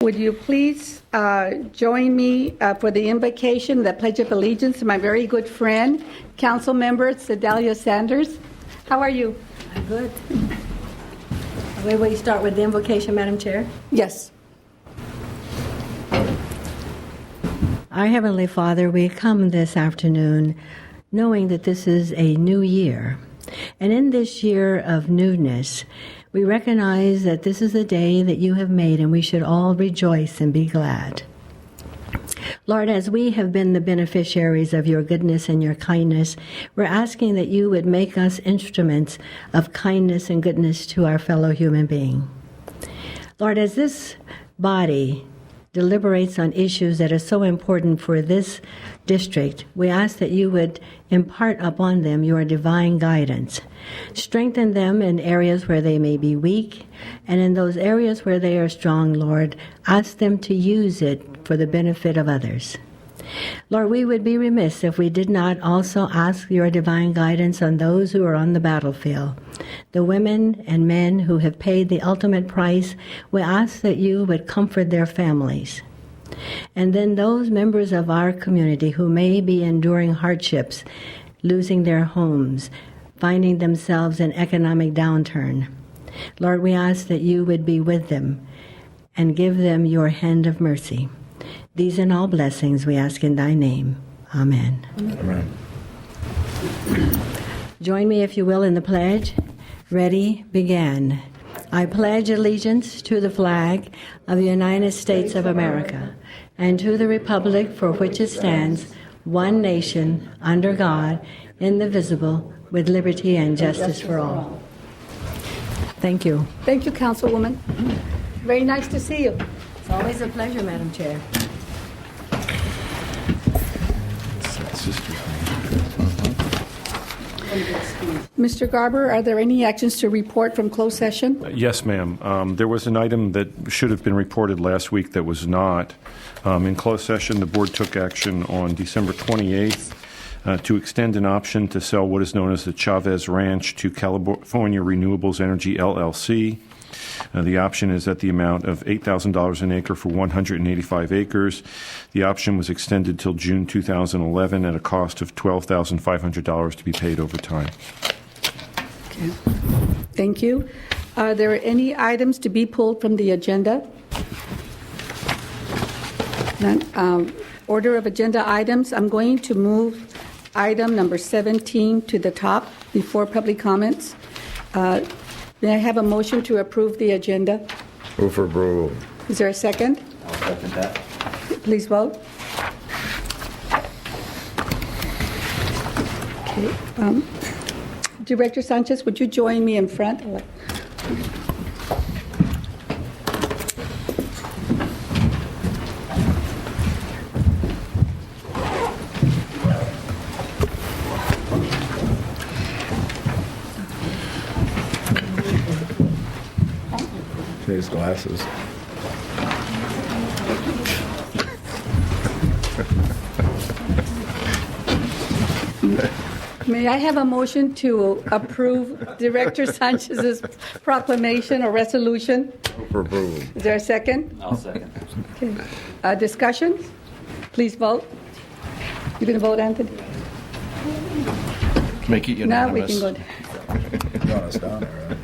Would you please join me for the invocation, the Pledge of Allegiance to my very good friend, Council Member Sedalia Sanders. How are you? I'm good. Will you start with the invocation, Madam Chair? Yes. Our Heavenly Father, we come this afternoon knowing that this is a new year. And in this year of newness, we recognize that this is the day that you have made, and we should all rejoice and be glad. Lord, as we have been the beneficiaries of your goodness and your kindness, we're asking that you would make us instruments of kindness and goodness to our fellow human being. Lord, as this body deliberates on issues that are so important for this district, we ask that you would impart upon them your divine guidance. Strengthen them in areas where they may be weak, and in those areas where they are strong, Lord, ask them to use it for the benefit of others. Lord, we would be remiss if we did not also ask your divine guidance on those who are on the battlefield. The women and men who have paid the ultimate price, we ask that you would comfort their families. And then those members of our community who may be enduring hardships, losing their homes, finding themselves in economic downturn. Lord, we ask that you would be with them and give them your hand of mercy. These and all blessings we ask in thy name. Amen. Amen. Join me, if you will, in the pledge. Ready, begin. I pledge allegiance to the flag of the United States of America and to the republic for which it stands, one nation, under God, indivisible, with liberty and justice for all. Thank you. Thank you, Councilwoman. Very nice to see you. It's always a pleasure, Madam Chair. Mr. Garber, are there any actions to report from closed session? Yes, ma'am. There was an item that should have been reported last week that was not. In closed session, the board took action on December 28th to extend an option to sell what is known as the Chavez Ranch to California Renewables Energy, LLC. The option is at the amount of $8,000 an acre for 185 acres. The option was extended till June 2011 at a cost of $12,500 to be paid over time. Okay. Thank you. Are there any items to be pulled from the agenda? None. Order of agenda items. I'm going to move item number 17 to the top before public comments. May I have a motion to approve the agenda? Move for approval. Is there a second? I'll second that. Please vote. Okay. Director Sanchez, would you join me in front? His glasses. May I have a motion to approve Director Sanchez's proclamation or resolution? Move for approval. Is there a second? I'll second. Okay. Discussion? Please vote. You going to vote, Anthony? Make it Now we unanimous. can go. You want us down there, right?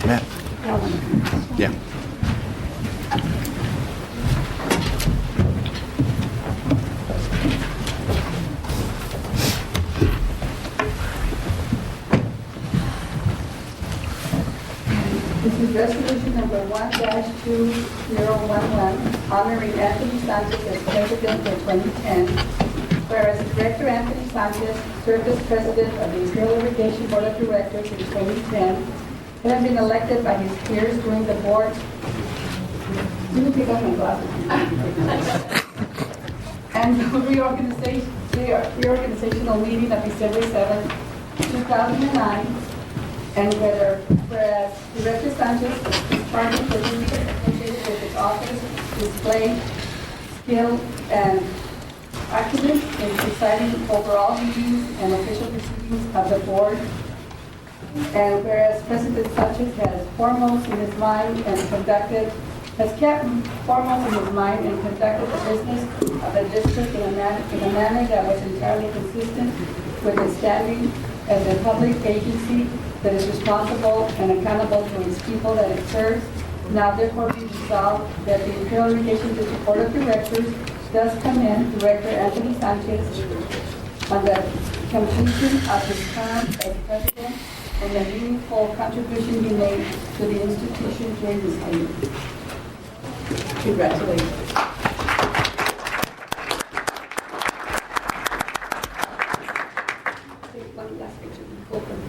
Matt. Yeah. This is resolution number 1-2011, honoring Anthony Sanchez as president in 2010. Whereas Director Anthony Sanchez served as president of the Hill Irrigation Board of Directors in 2010, and have been elected by his peers during the board. You can pick up my glasses. And the reorganizational meeting of December 7, 2009. And whereas Director Sanchez is partly associated with his office, display skill and acumen in presiding over all meetings and official proceedings of the board And whereas President Sanchez has foremost in his mind and conducted, has kept foremost in his mind and conducted the business of the district in a manner that was entirely consistent with his standing as a public agency that is responsible and accountable to its people that it serves. Now therefore be resolved that the Imperial Irrigation District Board of Directors does commend Director Anthony Sanchez on the completion of his term as president and the meaningful contribution he made to the institution during his tenure. Congratulations. Take one last picture. Open.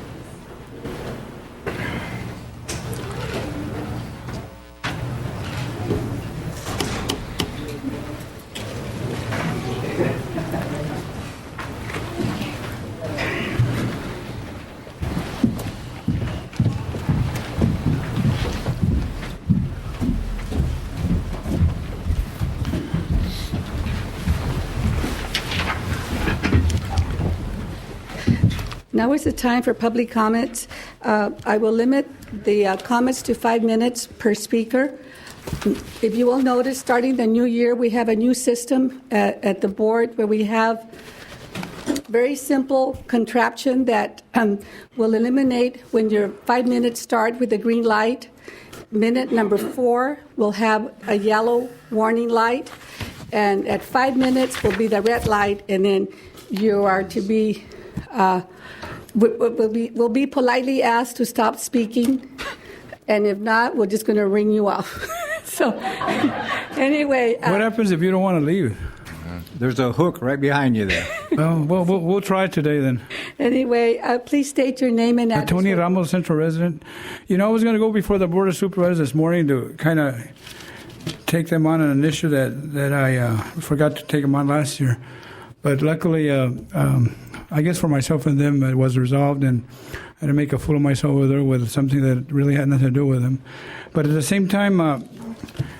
Now is the time for public comments. I will limit the comments to 5 minutes per speaker. If you will notice, starting the new year, we have a new system at the board where we have very simple contraption that will eliminate when your 5 minutes start with a green light. Minute number 4 will have a yellow warning light, and at 5 minutes will be the red light, and then you are to be will be politely asked to stop speaking, and if not, we're just going to ring you off. So, anyway. What happens if you don't want to leave? There's a hook right behind you there. Well, we'll try today then. Anyway, please state your name and address. Tony Ramos, Centro resident. You know, I was going to go before the Board of Supervisors this morning to kind of take them on an issue that I forgot to take them on last year. But luckily, I guess for myself and them, it was resolved, and I had to make a fool of myself over there with something that really had nothing to do with them. But at the same time,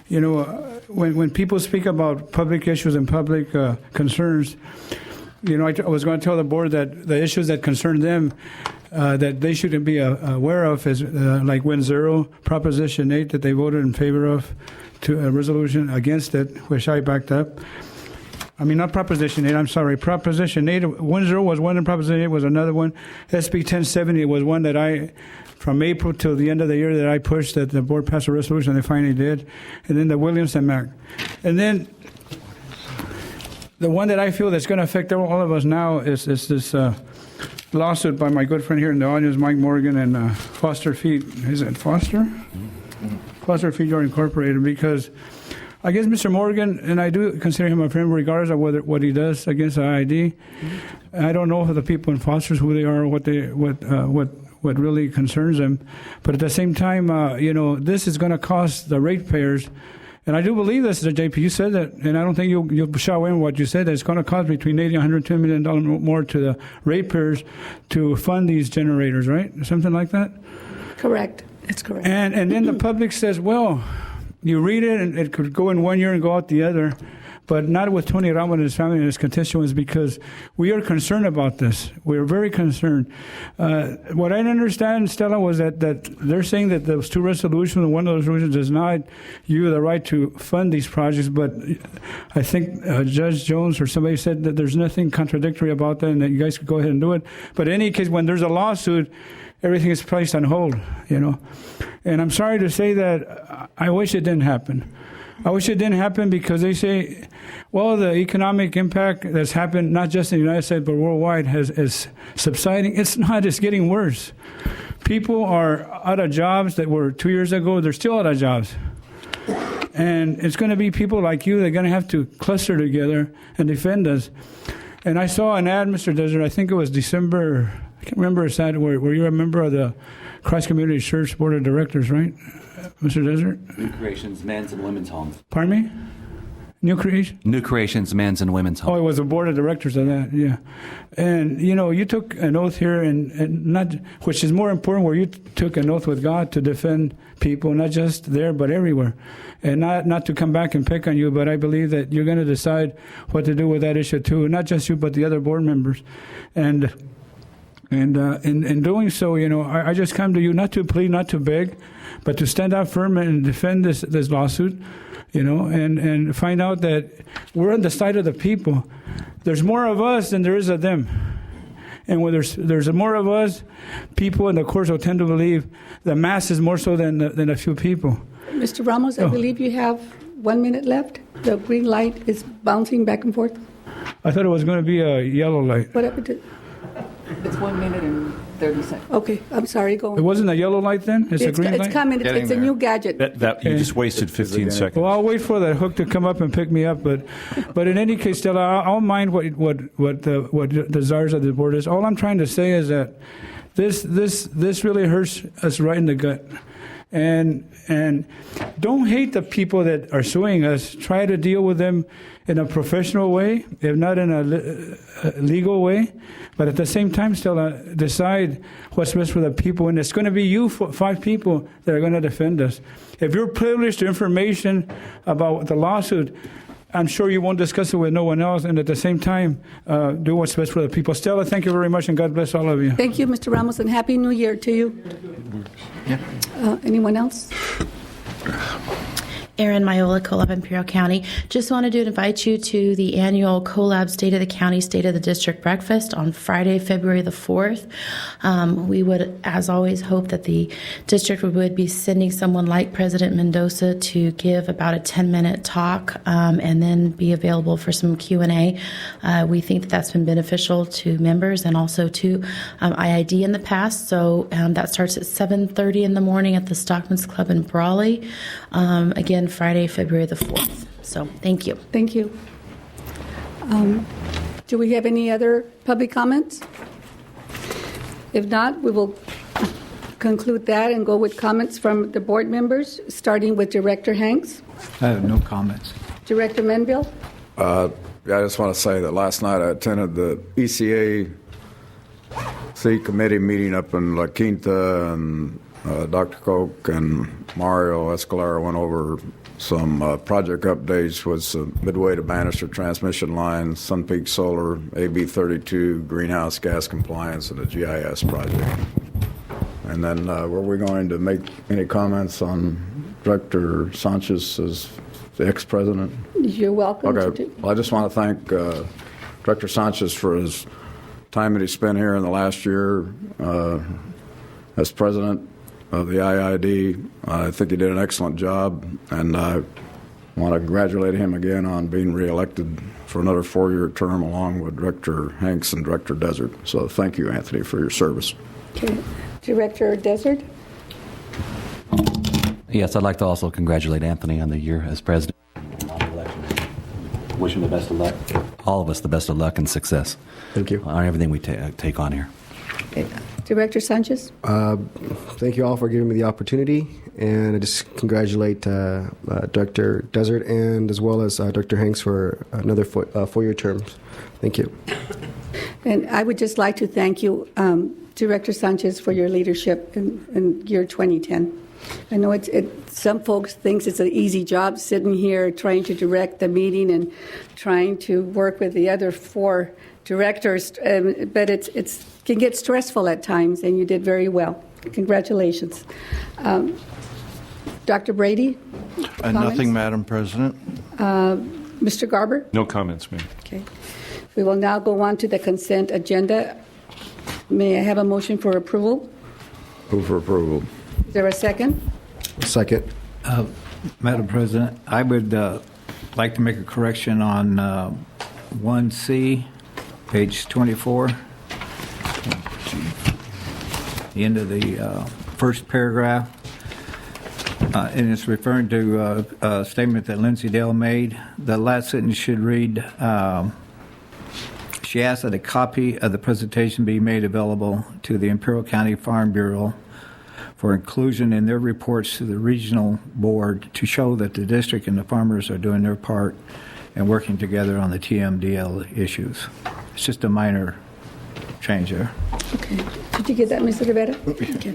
you know, when people speak about public issues and public concerns, you know, I was going to tell the board that the issues that concern them that they shouldn't be aware of is like Win Zero, Proposition 8 that they voted in favor of, to a resolution against it, which I backed up. I mean, not Proposition 8, I'm sorry. Proposition 8, 10 was one and Proposition 8 was another one. SB 1070 was one that I, from April till the end of the year, that I pushed that the board pass a resolution, they finally did. And then the Williamson Act. And then the one that I feel that's going to affect all of us now is this lawsuit by my good friend here in the audience, Mike Morgan, and Foster Feed. Is it Foster? Foster Feed Incorporated, because I guess Mr. Morgan, and I do consider him a friend regardless of what he does against the IID. I don't know the people in Foster's, who they are, or what really concerns them. But at the same time, you know, this is going to cost the ratepayers. And I do believe this, JP. You said that, and I don't think you'll shy away from what you said, that it's going to cost between $80 and $110 million more to the ratepayers to fund these generators, right? Something like that? Correct. It's correct. And then the public says, well, you read it, and it could go in one year and go out the other, but not with Tony Ramos and his family and his constituents, because we are concerned about this. We are very concerned. What I understand, Stella, was that they're saying that those two resolutions, and one of those resolutions does not give you the right to fund these projects, but I think Judge Jones or somebody said that there's nothing contradictory about that and that you guys could go ahead and do it. But in any case, when there's a lawsuit, everything is placed on hold, you know. And I'm sorry to say that I wish it didn't happen. I wish it didn't happen because they say, well, the economic impact that's happened, not just in the United States, but worldwide, is subsiding. It's not. It's getting worse. People are out of jobs that were 2 years ago. They're still out of jobs. And it's going to be people like you that are going to have to cluster together and defend us. And I saw an ad, Mr. Desert, I think it was December, I can't remember a ad where you're a member of the Christ Community Church Board of Directors, right, Mr. Desert? New Creations, men's and women's homes. Pardon me? New Creation? New Creations, men's and women's homes. Oh, it was the Board of Directors of that, yeah. And, you know, you took an oath here, and not, which is more important, where you took an oath with God to defend people, not just there, but everywhere. And not to come back and pick on you, but I believe that you're going to decide what to do with that issue too, not just you, but the other board members. And And in doing so, I just come to you not to plead, not to beg, but to stand up firm and defend this lawsuit, and find out that we're on the side of the people. There's more of us than there is of them. And when there's more of us, people in the courts will tend to believe the mass is more so than a few people. Mr. Ramos, I believe you have 1 minute left. The green light is bouncing back and forth. I thought it was going to be a yellow light. What happened to? It's 1 minute and 30 seconds. Okay, I'm sorry. Go It on. wasn't a yellow light then? It's a green light? It's coming. Getting It's a there. new gadget. That you just wasted 15 seconds. Well, I'll wait for that hook to come up and pick me up, but in any case, Stella, I'll mind what the desires of the board is. All I'm trying to say is that this really hurts us right in the gut, and don't hate the people that are suing us. Try to deal with them in a professional way, if not in a legal way. But at the same time, Stella, decide what's best for the people. And it's going to be you, 5 people, that are going to defend us. If you're privileged to information about the lawsuit, I'm sure you won't discuss it with no one else. And at the same time, do what's best for the people. Stella, thank you very much, and God bless all of you. Thank you, Mr. Ramos, and Happy New Year to you. Anyone else? Erin Miola, Colab Imperial County. Just wanted to invite you to the annual Colab State of the County, State of the District Breakfast on Friday, February the 4th. We would, as always, hope that the district would be sending someone like President Mendoza to give about a 10-minute talk and then be available for some Q&A. We think that that's been beneficial to members and also to IID in the past. So that starts at 7:30 in the morning at the Stockman's Club in Brawley. Again, Friday, February the 4th. So thank you. Thank you. Do we have any other public comments? If not, we will conclude that and go with comments from the board members, starting with Director Hanks. I have no comments. Director Menville? I just want to say that last night I attended the ECA committee meeting up in La Quinta, and Dr. Koch and Mario Escalera went over some project updates with Midway to Bannister transmission lines, Sun Peak Solar, AB 32, greenhouse gas compliance, and the GIS project. And then were we going to make any comments on Director Sanchez as the ex-president? You're welcome to Okay. do. Well, I just want to thank Director Sanchez for his time that he spent here in the last year as president of the IID. I think he did an excellent job, and I want to congratulate him again on being reelected for another 4-year term along with Director Hanks and Director Desert. So thank you, Anthony, for your service. Okay. Director Desert? Yes, I'd like to also congratulate Anthony on the year as president. Wish him the best of luck. All of us the best of luck and success. Thank you. On everything we take on here. Okay. Director Sanchez? Thank you all for giving me the opportunity, and I just congratulate Director Desert and as well as Dr. Hanks for another 4-year term. Thank you. And I would just like to thank you, Director Sanchez, for your leadership in year 2010. I know some folks think it's an easy job sitting here trying to direct the meeting and trying to work with the other 4 directors, but it can get stressful at times, and you did very well. Congratulations. Dr. Brady? Nothing, Madam President. Mr. Garber? No comments, ma'am. Okay. We will now go on to the consent agenda. May I have a motion for approval? Move for approval. Is there a second? Second. Madam President, I would like to make a correction on 1C, page 24. The end of the first paragraph. And it's referring to a statement that Lindsay Dale made. The last sentence should read, she asked that a copy of the presentation be made available to the Imperial County Farm Bureau for inclusion in their reports to the regional board to show that the district and the farmers are doing their part and working together on the TMDL issues. It's just a minor change there. Okay. Did you get that, Mr. Rivera? Okay.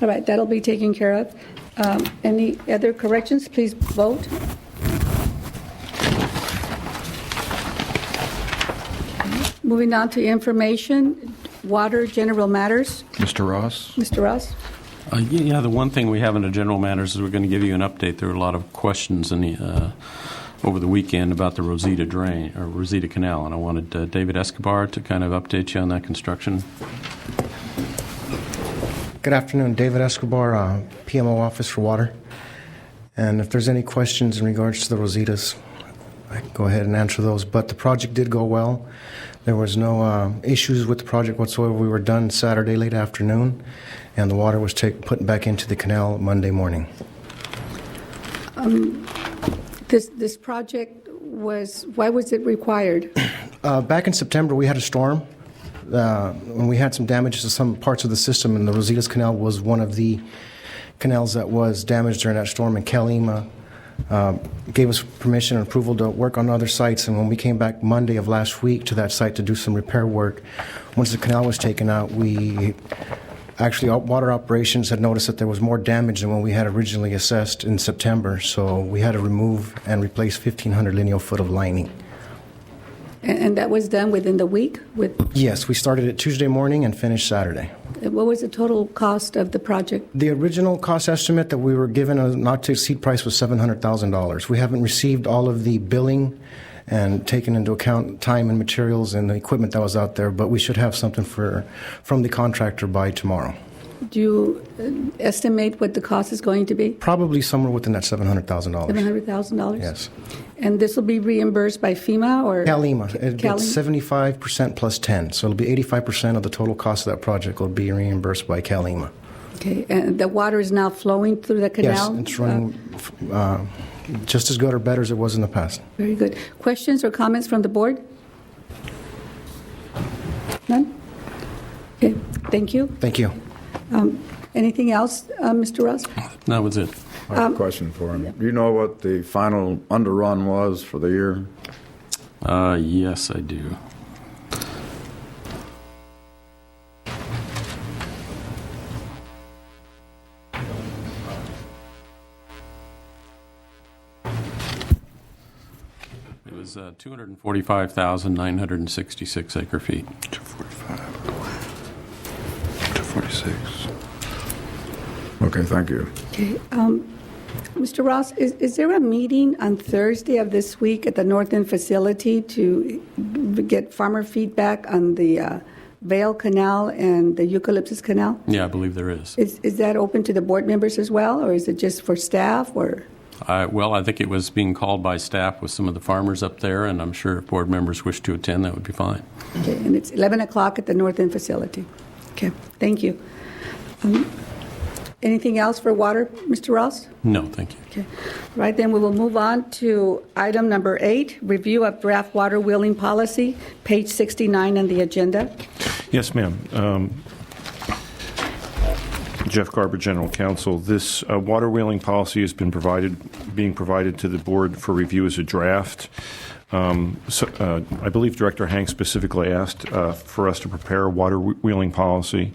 All right, that'll be taken care of. Any other corrections? Please vote. Moving on to information. Water General Matters. Mr. Ross? Mr. Ross? The one thing we have in the general matters is we're going to give you an update. There were a lot of questions over the weekend about the Rosita Drain, or Rosita Canal, and I wanted David Escobar to kind of update you on that construction. Good afternoon, David Escobar, PMO Office for Water. And if there's any questions in regards to the Rositas, I can go ahead and answer those. But the project did go well. There was no issues with the project whatsoever. We were done Saturday late afternoon, and the water was put back into the canal Monday morning. This project why was it required? Back in September, we had a storm. When we had some damage to some parts of the system, and the Rositas Canal was one of the canals that was damaged during that storm, and CalEMA gave us permission and approval to work on other sites. And when we came back Monday of last week to that site to do some repair work, once the canal was taken out, we actually, water operations had noticed that there was more damage than when we had originally assessed in September. So we had to remove and replace 1,500 lineal foot of lining. And that was done within the week? Yes, we started it Tuesday morning and finished Saturday. What was the total cost of the project? The original cost estimate that we were given a not-to-exceed price was $700,000. We haven't received all of the billing and taken into account time and materials and the equipment that was out there, but we should have something from the contractor by tomorrow. Do you estimate what the cost is going to be? Probably somewhere within that $700,000. $700,000? Yes. And this will be reimbursed by FEMA or? CalEMA. It gets 75% plus 10, so it'll be 85% of the total cost of that project will be reimbursed by CalEMA. Okay, and the water is now flowing through the canal? Yes, it's running just as good or better as it was in the past. Very good. Questions or comments from the board? None? Okay, thank you. Thank you. Anything else, Mr. Ross? That was it. I have a question for him. Do you know what the final underrun was for the year? Yes, I do. It was 245,966 acre feet. 246. Okay, thank you. Okay. Mr. Ross, is there a meeting on Thursday of this week at the North End facility to get farmer feedback on the Vale Canal and the Eucalyptus Canal? Yeah, I believe there is. Is that open to the board members as well, or is it just for staff? Or? Well, I think it was being called by staff with some of the farmers up there, and I'm sure if board members wish to attend, that would be fine. Okay, and it's 11 o'clock at the North End facility. Okay, thank you. Anything else for water, Mr. Ross? No, thank you. Okay. Right, then we will move on to item number 8, review of draft water wheeling policy, page 69 on the agenda. Yes, ma'am. Jeff Garber, General Counsel. This water wheeling policy has been being provided to the board for review as a draft. I believe Director Hanks specifically asked for us to prepare a water wheeling policy.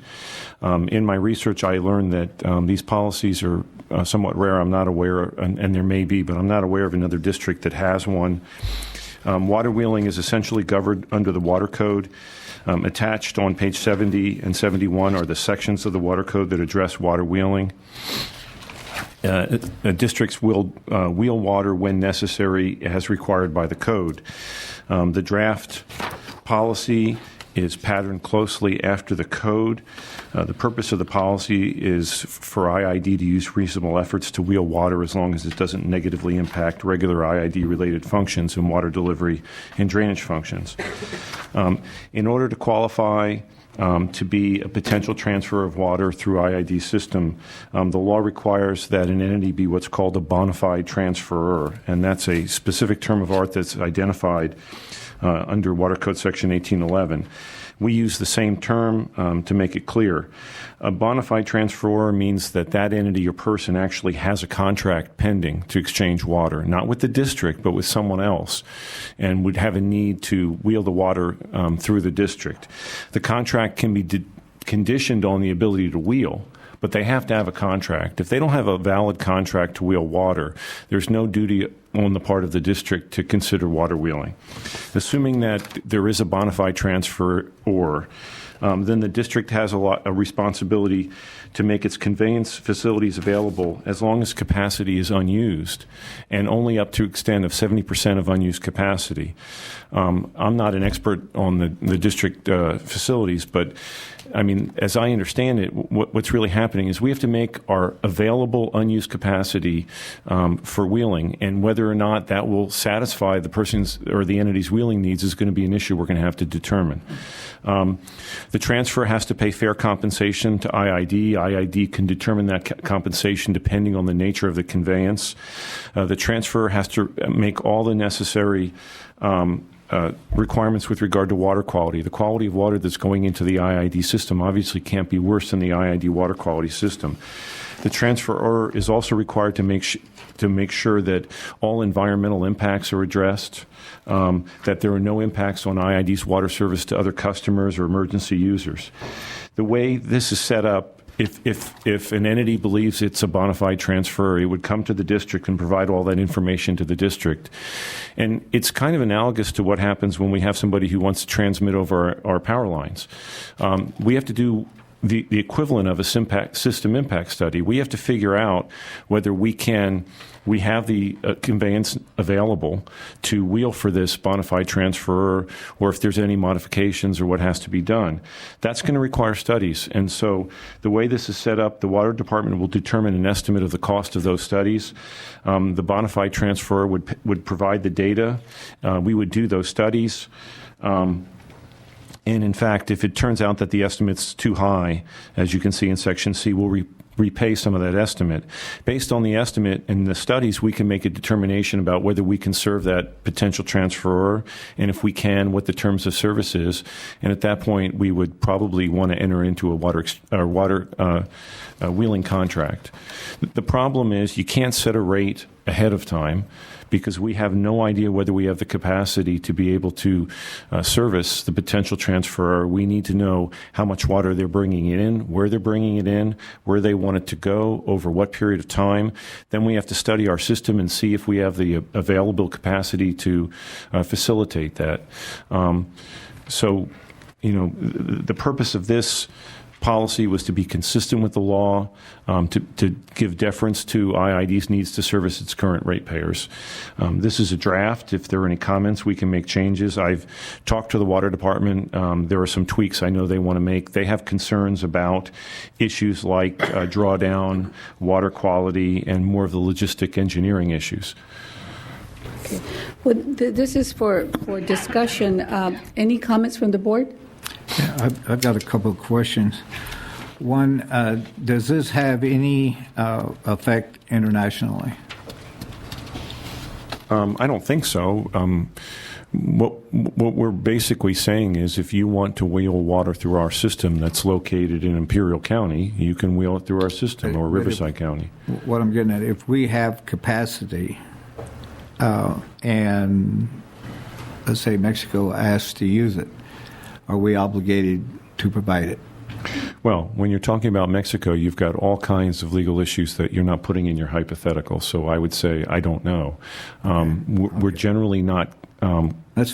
In my research, I learned that these policies are somewhat rare. I'm not aware, and there may be, but I'm not aware of another district that has one. Water wheeling is essentially governed under the Water Code. Attached on page 70 and 71 are the sections of the Water Code that address water wheeling. Districts will wheel water when necessary as required by the code. The draft policy is patterned closely after the code. The purpose of the policy is for IID to use reasonable efforts to wheel water as long as it doesn't negatively impact regular IID-related functions and water delivery and drainage functions. In order to qualify to be a potential transfer of water through IID system, the law requires that an entity be what's called a bona fide transferor, and that's a specific term of art that's identified under Water Code Section 1811. We use the same term to make it clear. A bona fide transferor means that that entity or person actually has a contract pending to exchange water, not with the district, but with someone else, and would have a need to wheel the water through the district. The contract can be conditioned on the ability to wheel, but they have to have a contract. If they don't have a valid contract to wheel water, there's no duty on the part of the district to consider water wheeling. Assuming that there is a bona fide transfer then the district has a responsibility to make its conveyance facilities available as long as capacity is unused, and only up to extent of 70% of unused capacity. I'm not an expert on the district facilities, but I mean, as I understand it, what's really happening is we have to make our available unused capacity for wheeling, and whether or not that will satisfy the person's or the entity's wheeling needs is going to be an issue we're going to have to determine. The transfer has to pay fair compensation to IID. IID can determine that compensation depending on the nature of the conveyance. The transfer has to make all the necessary requirements with regard to water quality. The quality of water that's going into the IID system obviously can't be worse than the IID water quality system. The transferor is also required to make sure that all environmental impacts are addressed, that there are no impacts on IID's water service to other customers or emergency users. The way this is set up, if an entity believes it's a bona fide transfer, it would come to the district and provide all that information to the district. And it's kind of analogous to what happens when we have somebody who wants to transmit over our power lines. We have to do the equivalent of a system impact study. We have to figure out whether we have the conveyance available to wheel for this bona fide transfer, or if there's any modifications or what has to be done. That's going to require studies. And so the way this is set up, the Water Department will determine an estimate of the cost of those studies. The bona fide transfer would provide the data. We would do those studies. And in fact, if it turns out that the estimate's too high, as you can see in Section C, we'll repay some of that estimate. Based on the estimate and the studies, we can make a determination about whether we can serve that potential transferor, and if we can, what the terms of service is. And at that point, we would probably want to enter into a water wheeling contract. The problem is you can't set a rate ahead of time, because we have no idea whether we have the capacity to be able to service the potential transferor. We need to know how much water they're bringing in, where they're bringing it in, where they want it to go, over what period of time. Then we have to study our system and see if we have the available capacity to facilitate that. So, the purpose of this policy was to be consistent with the law, to give deference to IID's needs to service its current ratepayers. This is a draft. If there are any comments, we can make changes. I've talked to the Water Department. There are some tweaks I know they want to make. They have concerns about issues like drawdown, water quality, and more of the logistic engineering issues. Okay. Well, this is for discussion. Any comments from the board? Yeah, I've got a couple of questions. One, does this have any effect internationally? I don't think so. What we're basically saying is if you want to wheel water through our system that's located in Imperial County, you can wheel it through our system, or Riverside County. What I'm getting at, if we have capacity and let's say Mexico asks to use it, are we obligated to provide it? Well, when you're talking about Mexico, you've got all kinds of legal issues that you're not putting in your hypothetical. So I would say I don't know. We're generally not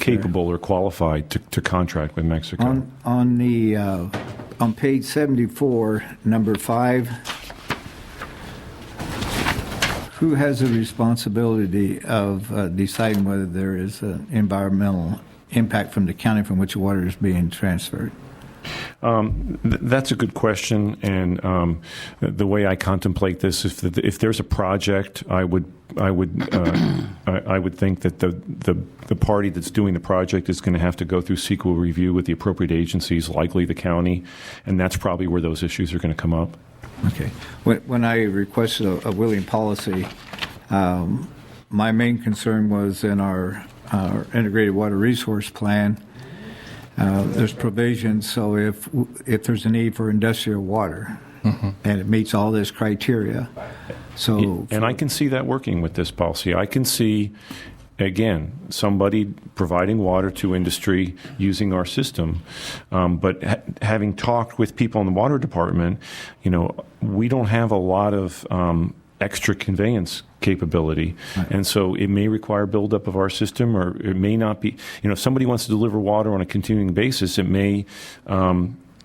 capable or qualified to contract with Mexico. On page 74, number 5, who has the responsibility of deciding whether there is an environmental impact from the county from which water is being transferred? That's a good question, and the way I contemplate this, if there's a project, I would think that the party that's doing the project is going to have to go through CEQA review with the appropriate agencies, likely the county, and that's probably where those issues are going to come up. Okay. When I requested a wheeling policy, my main concern was in our integrated water resource plan. There's provisions, so if there's a need for industrial water, and it meets all this criteria, and I can see that working with this policy. I can see, again, somebody providing water to industry using our system, but having talked with people in the Water Department, we don't have a lot of extra conveyance capability. And so it may require buildup of our system, or it may not be. If somebody wants to deliver water on a continuing basis, it may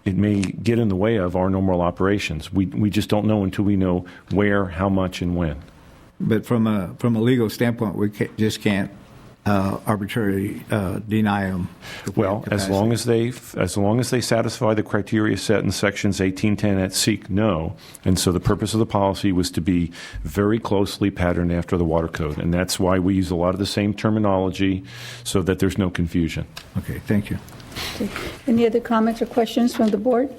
get in the way of our normal operations. We just don't know until we know where, how much, and when. But from a legal standpoint, we just can't arbitrarily deny them. Well, as long as they satisfy the criteria set in sections 1810 at SEEK, no. And so the purpose of the policy was to be very closely patterned after the water code, and that's why we use a lot of the same terminology so that there's no confusion. Okay, thank you. Okay. Any other comments or questions from the board?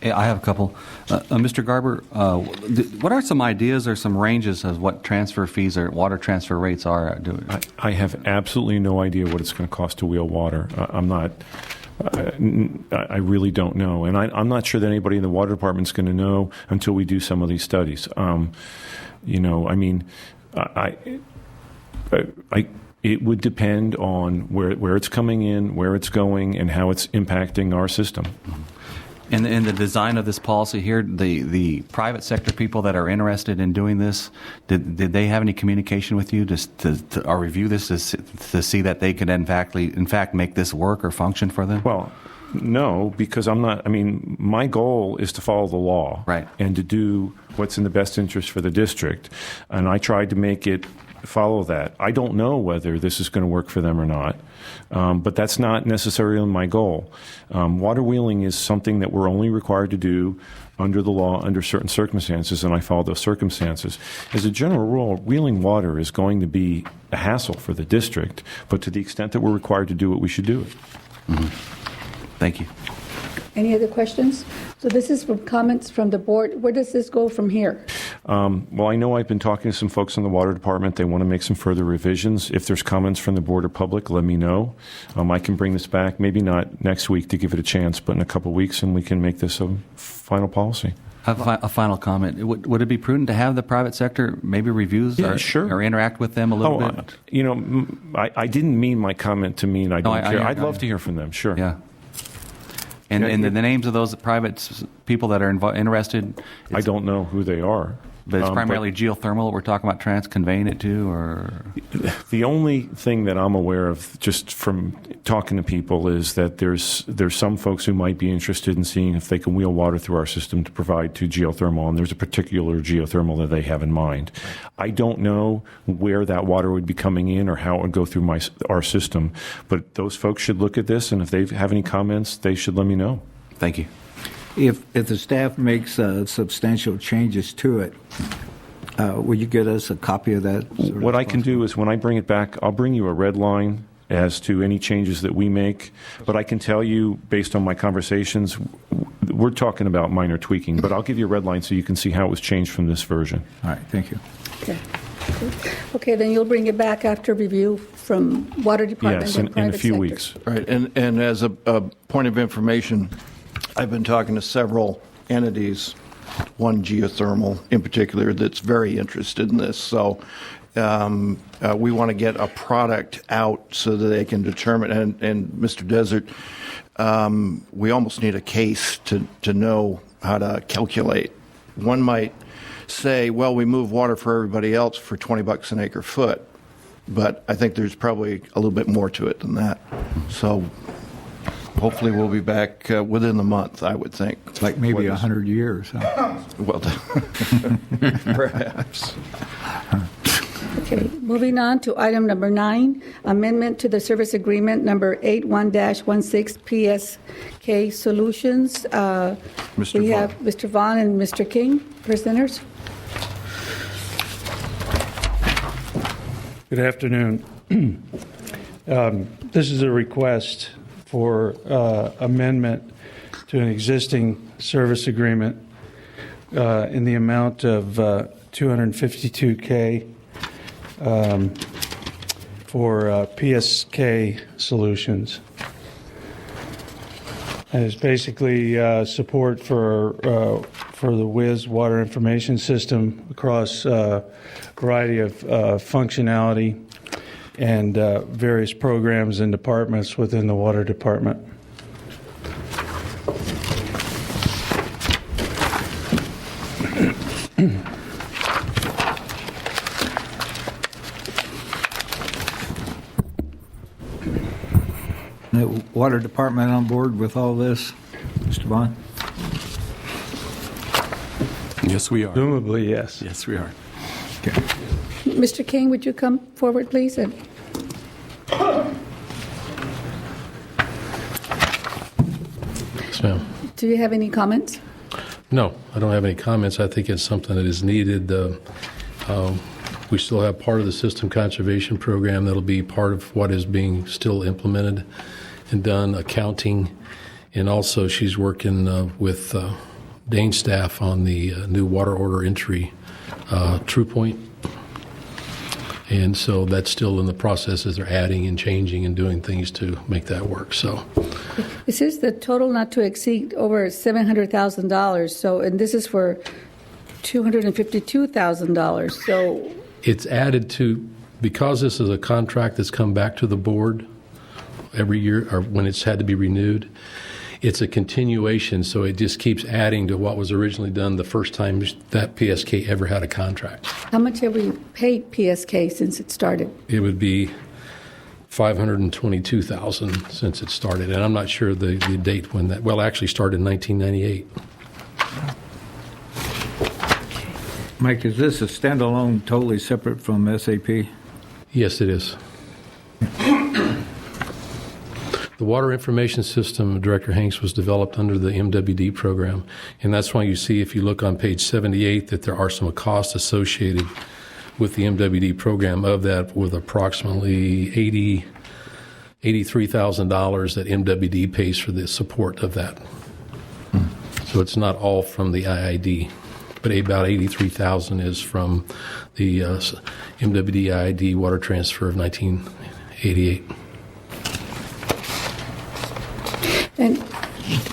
I have a couple. Mr. Garber, what are some ideas or some ranges of what transfer fees or water transfer rates are? I have absolutely no idea what it's going to cost to wheel water. I really don't know. And I'm not sure that anybody in the water department is going to know until we do some of these studies. It would depend on where it's coming in, where it's going, and how it's impacting our system. In the design of this policy here, the private sector people that are interested in doing this, did they have any communication with you to or review this to see that they could in fact make this work or function for them? Well, no, because my goal is to follow the law, right, and to do what's in the best interest for the district, and I tried to make it follow that. I don't know whether this is going to work for them or not, but that's not necessarily my goal. Water wheeling is something that we're only required to do under the law under certain circumstances, and I follow those circumstances. As a general rule, wheeling water is going to be a hassle for the district, but to the extent that we're required to do it, we should do it. Mm-hmm. Thank you. Any other questions? So this is from comments from the board. Where does this go from here? Well, I know I've been talking to some folks in the water department. They want to make some further revisions. If there's comments from the board or public, let me know. I can bring this back, maybe not next week to give it a chance, but in a couple of weeks, and we can make this a final policy. A final comment. Would it be prudent to have the private sector maybe reviews or interact with them a little bit? I didn't mean my comment to mean I don't care. I'd love to hear from them, sure. Yeah. And the names of those private people that are interested? I don't know who they are. But it's primarily geothermal we're talking about conveying it to, or? The only thing that I'm aware of just from talking to people is that there's some folks who might be interested in seeing if they can wheel water through our system to provide to geothermal, and there's a particular geothermal that they have in mind. I don't know where that water would be coming in or how it would go through our system, but those folks should look at this, and if they have any comments, they should let me know. Thank you. If the staff makes substantial changes to it, will you get us a copy of that? What I can do is when I bring it back, I'll bring you a red line as to any changes that we make. But I can tell you, based on my conversations, we're talking about minor tweaking. But I'll give you a red line so you can see how it was changed from this version. All right, thank you. Okay, then you'll bring it back after review from Water Department yes, and in private a few sector. weeks. Right, and as a point of information, I've been talking to several entities, one geothermal in particular, that's very interested in this. So we want to get a product out so that they can determine. And Mr. Desert, we almost need a case to know how to calculate. One might say, well, we move water for everybody else for $20 an acre foot. But I think there's probably a little bit more to it than that. So hopefully we'll be back within the month, I would think. It's like maybe 100 years. Huh? Well, perhaps. Okay, moving on to item number 9, amendment to the service agreement number 81-16 PSK Solutions. We have Mr. Vaughn and Mr. King, presenters. Good afternoon. This is a request for amendment to an existing service agreement in the amount of $252K for PSK Solutions. And it's basically support for the WIS water information system across a variety of functionality and various programs and departments within the water department. The Water Department on board with all this, Mr. Vaughn? Yes, we are. Presumably, yes. Yes, we are. Okay. Mr. King, would you come forward, please? Yes, ma'am. Do you have any comments? No, I don't have any comments. I think it's something that is needed. We still have part of the system conservation program that'll be part of what is being still implemented and done, accounting, and also she's working with Dane's staff on the new water order entry True Point. And so that's still in the process as they're adding and changing and doing things to make that work. So It says the total not to exceed over $700,000. So, and this is for $252,000. So it's added to, because this is a contract that's come back to the board every year, or when it's had to be renewed, it's a continuation, so it just keeps adding to what was originally done the first time that PSK ever had a contract. how much have we paid PSK since it started? It would be $522,000 since it started, and I'm not sure the date when that, well, actually started in 1998. Mike, is this a standalone, totally separate from SAP? Yes, it is. The Water Information System, Director Hanks, was developed under the MWD program, and that's why you see, if you look on page 78, that there are some costs associated with the MWD program. Of that, with approximately $83,000 that MWD pays for the support of that. So it's not all from the IID, but about $83,000 is from the MWD IID water transfer of 1988. And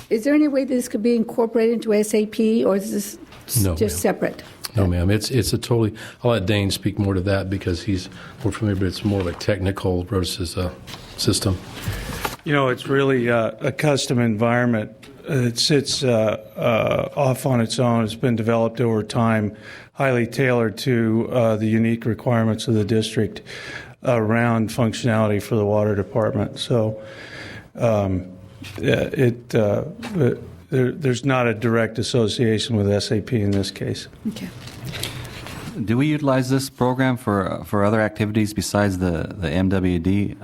is there any way this could be incorporated into SAP, or is this No, just ma'am. separate? No, ma'am. It's a totally. I'll let Dane speak more to that because he's more familiar, but it's more of a technical versus a system. You know, it's really a custom environment. It sits off on its own. It's been developed over time, highly tailored to the unique requirements of the district around functionality for the water department. So there's not a direct association with SAP in this case. Okay. Do we utilize this program for other activities besides the MWD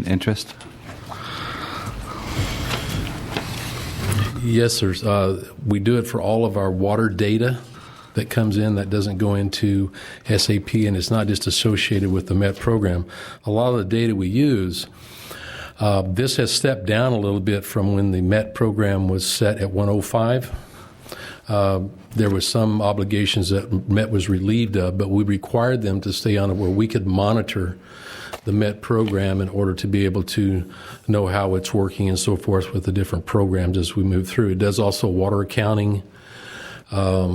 interest? Yes, sir. We do it for all of our water data that comes in that doesn't go into SAP, and it's not just associated with the MET program. A lot of the data we use, this has stepped down a little bit from when the MET program was set at 105. There was some obligations that MET was relieved of, but we required them to stay on it where we could monitor the MET program in order to be able to know how it's working and so forth with the different programs as we move through. It does also water accounting. They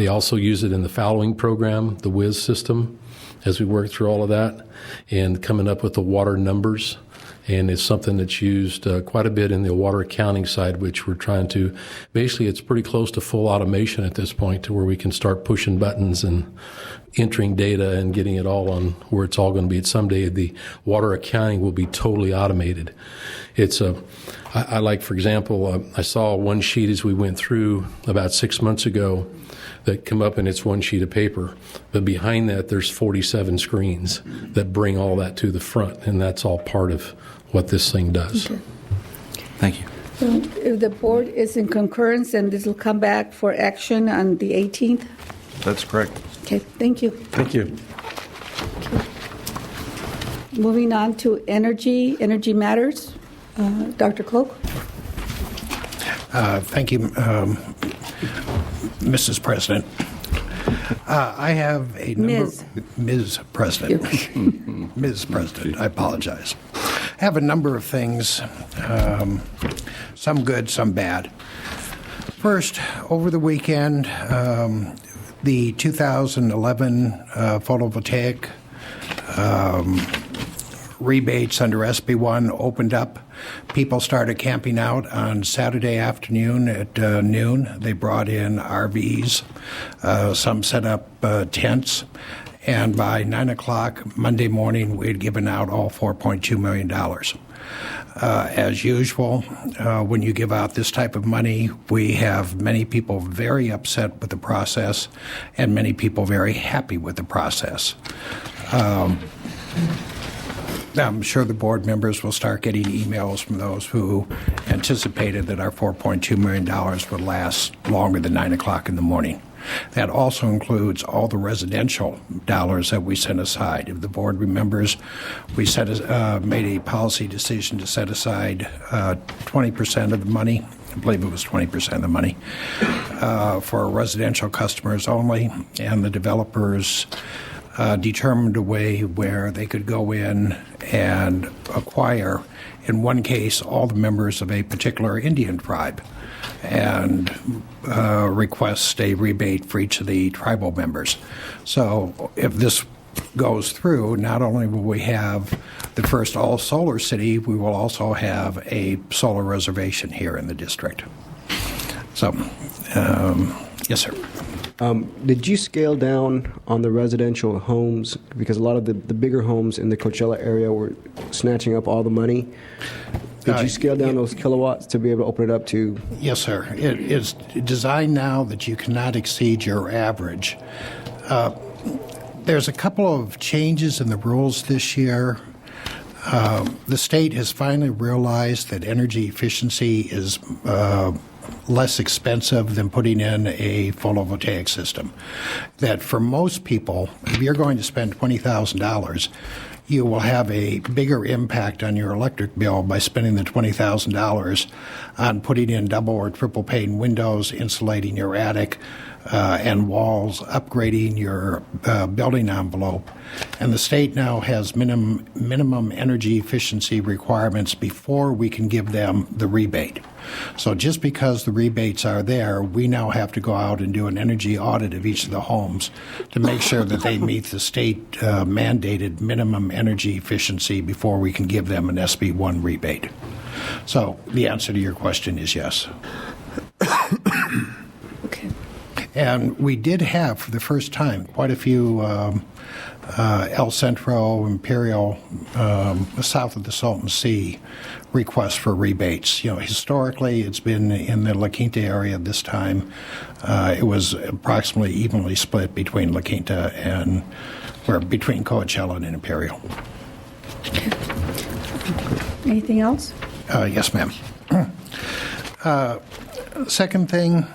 also use it in the fallowing program, the WIS system, as we work through all of that and coming up with the water numbers. And it's something that's used quite a bit in the water accounting side, which we're trying to, basically it's pretty close to full automation at this point to where we can start pushing buttons and entering data and getting it all on where it's all going to be. Someday the water accounting will be totally automated. I like, for example, I saw one sheet as we went through about 6 months ago that come up and it's one sheet of paper. But behind that, there's 47 screens that bring all that to the front, and that's all part of what this thing does. Okay. Thank you. So if the board is in concurrence, then this will come back for action on the 18th? That's correct. Okay, thank you. Thank you. Moving on to energy matters. Dr. Koch? Thank you, Mrs. President. I have a number... Ms. President. Ms. President, I apologize. I have a number of things, some good, some bad. First, over the weekend, the 2011 photovoltaic rebates under SB1 opened up. People started camping out on Saturday afternoon at noon. They brought in RVs. Some set up tents. And by 9 o'clock Monday morning, we had given out all $4.2 million. As usual, when you give out this type of money, we have many people very upset with the process and many people very happy with the process. I'm sure the board members will start getting emails from those who anticipated that our $4.2 million would last longer than 9 o'clock in the morning. That also includes all the residential dollars that we set aside. If the board remembers, we made a policy decision to set aside 20% of the money. I believe it was 20% of the money for residential customers only, and the developers determined a way where they could go in and acquire, in one case, all the members of a particular Indian tribe and request a rebate for each of the tribal members. So if this goes through, not only will we have the first all-solar city, we will also have a solar reservation here in the district. So, yes, sir. Did you scale down on the residential homes? Because a lot of the bigger homes in the Coachella area were snatching up all the money. Did you scale down those kilowatts to be able to open it up to? Yes, sir. It is designed now that you cannot exceed your average. There's a couple of changes in the rules this year. The state has finally realized that energy efficiency is less expensive than putting in a photovoltaic system. That for most people, if you're going to spend $20,000, you will have a bigger impact on your electric bill by spending the $20,000 on putting in double or triple pane windows, insulating your attic and walls, upgrading your building envelope. And the state now has minimum energy efficiency requirements before we can give them the rebate. So just because the rebates are there, we now have to go out and do an energy audit of each of the homes to make sure that they meet the state mandated minimum energy efficiency before we can give them an SB1 rebate. So the answer to your question is yes. Okay. And we did have, for the first time, quite a few El Centro, Imperial, south of the Salton Sea requests for rebates. You know, historically, it's been in the La Quinta area this time. It was approximately evenly split between La Quinta and, or between Coachella and Imperial. Anything else? Yes, ma'am. Second thing,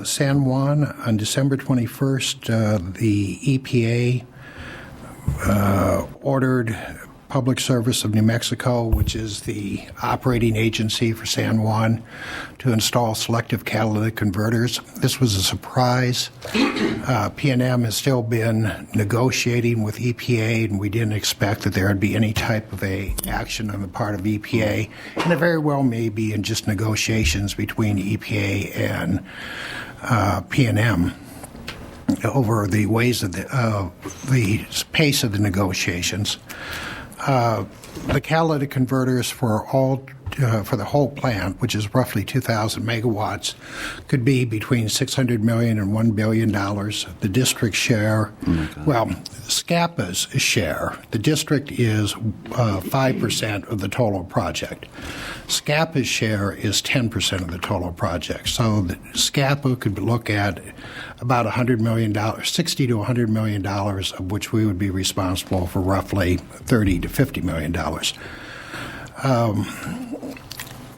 San Juan, on December 21st, the EPA ordered Public Service of New Mexico, which is the operating agency for San Juan, to install selective catalytic converters. This was a surprise. PNM has still been negotiating with EPA, and we didn't expect that there would be any type of action on the part of EPA. And it very well may be in just negotiations between EPA and PNM over the ways of the pace of the negotiations. The catalytic converters for the whole plant, which is roughly 2,000 megawatts, could be between $600 million and $1 billion. The district share, well, SCAPA's share, the district is 5% of the total project. SCAPA's share is 10% of the total project. So the SCAPA could look at about $100 million, $60 to $100 million, of which we would be responsible for roughly $30 to $50 million.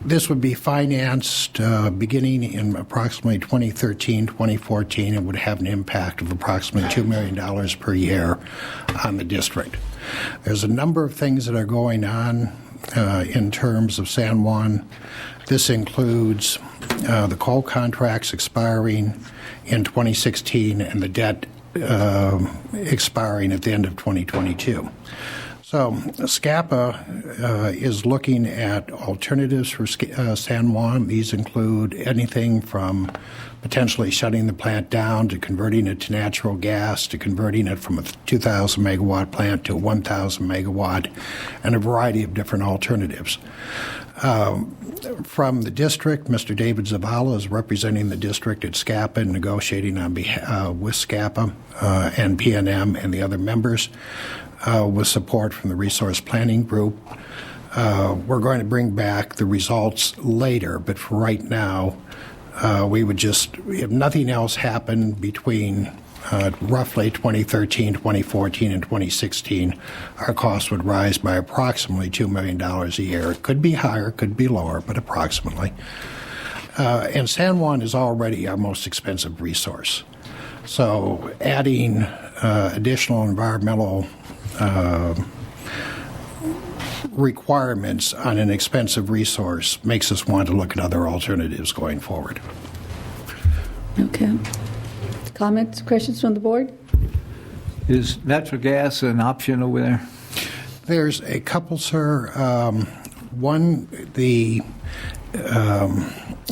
This would be financed beginning in approximately 2013, 2014, and would have an impact of approximately $2 million per year on the district. There's a number of things that are going on in terms of San Juan. This includes the coal contracts expiring in 2016 and the debt expiring at the end of 2022. So SCAPA is looking at alternatives for San Juan. These include anything from potentially shutting the plant down to converting it to natural gas to converting it from a 2,000 megawatt plant to a 1,000 megawatt, and a variety of different alternatives. From the district, Mr. David Zavala is representing the district at SCAPA and negotiating on with SCAPA and PNM and the other members with support from the Resource Planning Group. We're going to bring back the results later, but for right now, we would just, if nothing else happened between roughly 2013, 2014, and 2016, our costs would rise by approximately $2 million a year. It could be higher, could be lower, but approximately. And San Juan is already our most expensive resource. So adding additional environmental requirements on an expensive resource makes us want to look at other alternatives going forward. Okay. Comments, questions from the board? Is natural gas an option over there? There's a couple, sir. One, the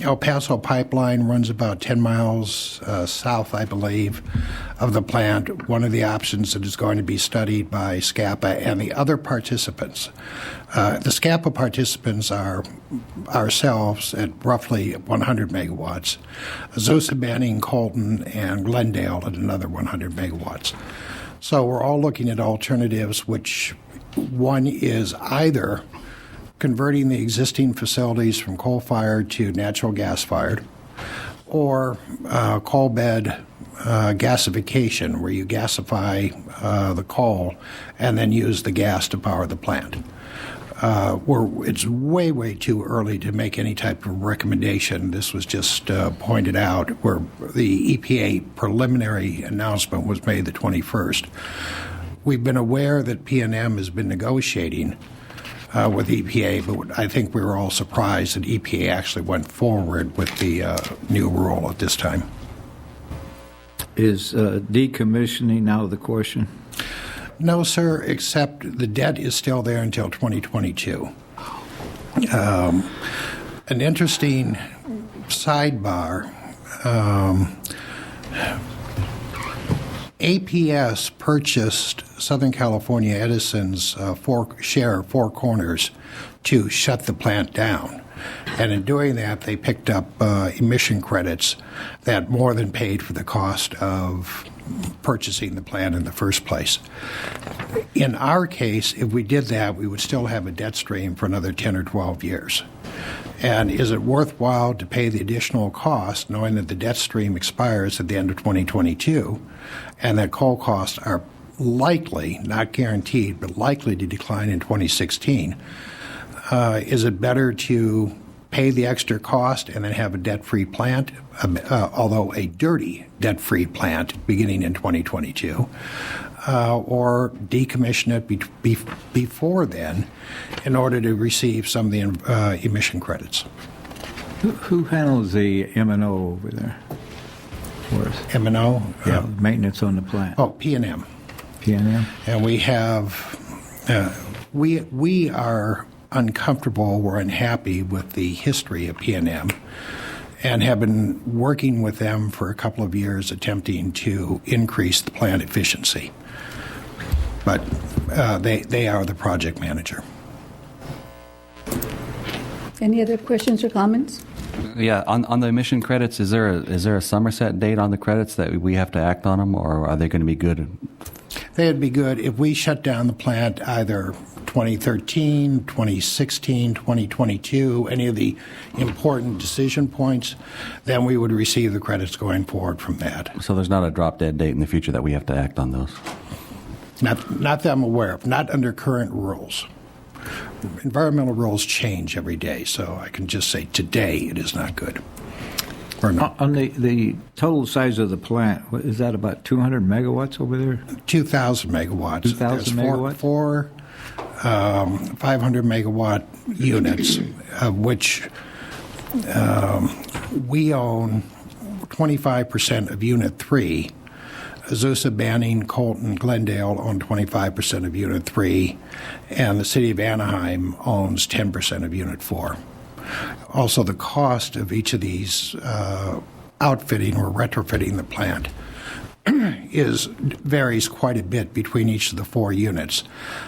El Paso pipeline runs about 10 miles south, I believe, of the plant. One of the options that is going to be studied by SCAPA and the other participants. The SCAPA participants are ourselves at roughly 100 megawatts, Azusa, Banning, Colton, and Glendale at another 100 megawatts. So we're all looking at alternatives, which one is either converting the existing facilities from coal-fired to natural gas-fired, or coal bed gasification, where you gasify the coal and then use the gas to power the plant. It's way, way too early to make any type of recommendation. This was just pointed out where the EPA preliminary announcement was made the 21st. We've been aware that PNM has been negotiating with EPA, but I think we were all surprised that EPA actually went forward with the new rule at this time. Is decommissioning out of the question? No, sir, except the debt is still there until 2022. An interesting sidebar, APS purchased Southern California Edison's share of Four Corners to shut the plant down. And in doing that, they picked up emission credits that more than paid for the cost of purchasing the plant in the first place. In our case, if we did that, we would still have a debt stream for another 10 or 12 years. And is it worthwhile to pay the additional cost knowing that the debt stream expires at the end of 2022 and that coal costs are likely, not guaranteed, but likely to decline in 2016? Is it better to pay the extra cost and then have a debt-free plant, although a dirty debt-free plant beginning in 2022, or decommission it before then in order to receive some of the emission credits? Who handles the M&O over there? M&O? Yeah, maintenance on the plant. Oh, PNM. PNM? And we have, we are uncomfortable, we're unhappy with the history of PNM and have been working with them for a couple of years attempting to increase the plant efficiency. But they are the project manager. Any other questions or comments? Yeah, on the emission credits, is there a Somerset date on the credits that we have to act on them, or are they going to be good? They'd be good if we shut down the plant either 2013, 2016, 2022, any of the important decision points, then we would receive the credits going forward from that. So there's not a drop-dead date in the future that we have to act on those? Not that I'm aware of, not under current rules. Environmental rules change every day, so I can just say today it is not good. Or not. On the total size of the plant, is that about 200 megawatts over there? 2,000 megawatts. 2,000 megawatts? Four 500 megawatt units, of which we own 25% of Unit 3. Azusa, Banning, Colton, Glendale own 25% of Unit 3, and the City of Anaheim owns 10% of Unit 4. Also, the cost of each of these outfitting or retrofitting the plant varies quite a bit between each of the four units.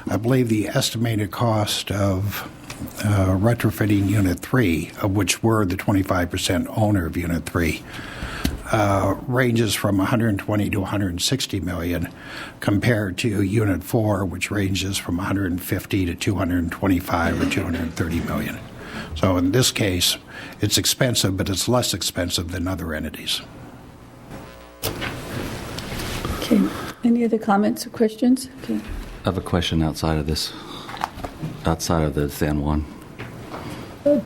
I believe the estimated cost of retrofitting Unit 3, of which we're the 25% owner of Unit 3, ranges from 120 to 160 million, compared to Unit 4, which ranges from 150 to 225 or 230 million. So in this case, it's expensive, but it's less expensive than other entities. Okay. Any other comments or questions? Okay. I have a question outside of this, outside of the San Juan.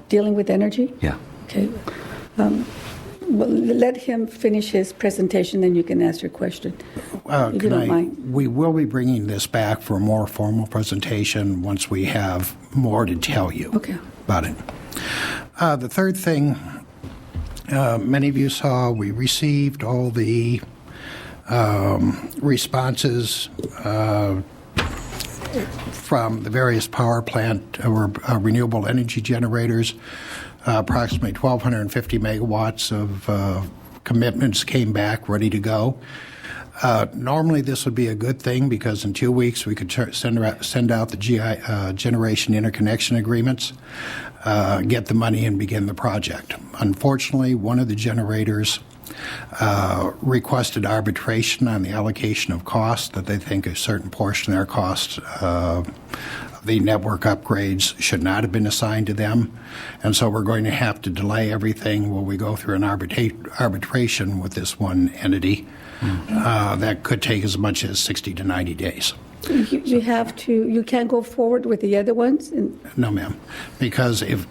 Dealing with energy? Yeah. Okay. Well, let him finish his presentation, then you can ask your question, if you don't mind. We will be bringing this back for a more formal presentation once we have more to tell you about it. The third thing, many of you saw, we received all the responses from the various power plant or renewable energy generators. Approximately 1,250 megawatts of commitments came back ready to go. Normally, this would be a good thing because in 2 weeks we could send out the generation interconnection agreements, get the money, and begin the project. Unfortunately, one of the generators requested arbitration on the allocation of costs, that they think a certain portion of their costs the network upgrades should not have been assigned to them. And so we're going to have to delay everything while we go through an arbitration with this one entity. That could take as much as 60 to 90 days. You can't go forward with the other ones? No, ma'am. Because if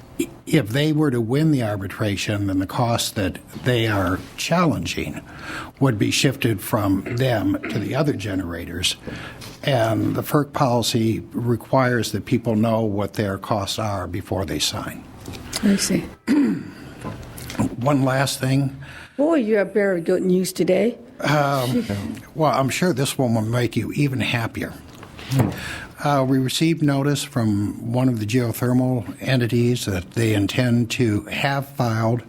they were to win the arbitration, then the costs that they are challenging would be shifted from them to the other generators. And the FERC policy requires that people know what their costs are before they sign. I see. One last thing. Boy, you have very good news today. Well, I'm sure this one will make you even happier. We received notice from one of the geothermal entities that they intend to have filed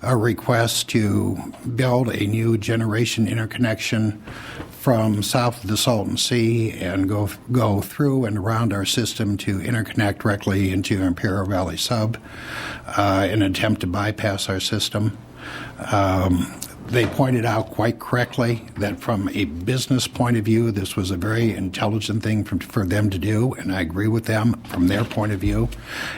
a request to build a new generation interconnection from south of the Salton Sea and go through and around our system to interconnect directly into Imperial Valley Sub in an attempt to bypass our system. They pointed out quite correctly that from a business point of view, this was a very intelligent thing for them to do, and I agree with them from their point of view.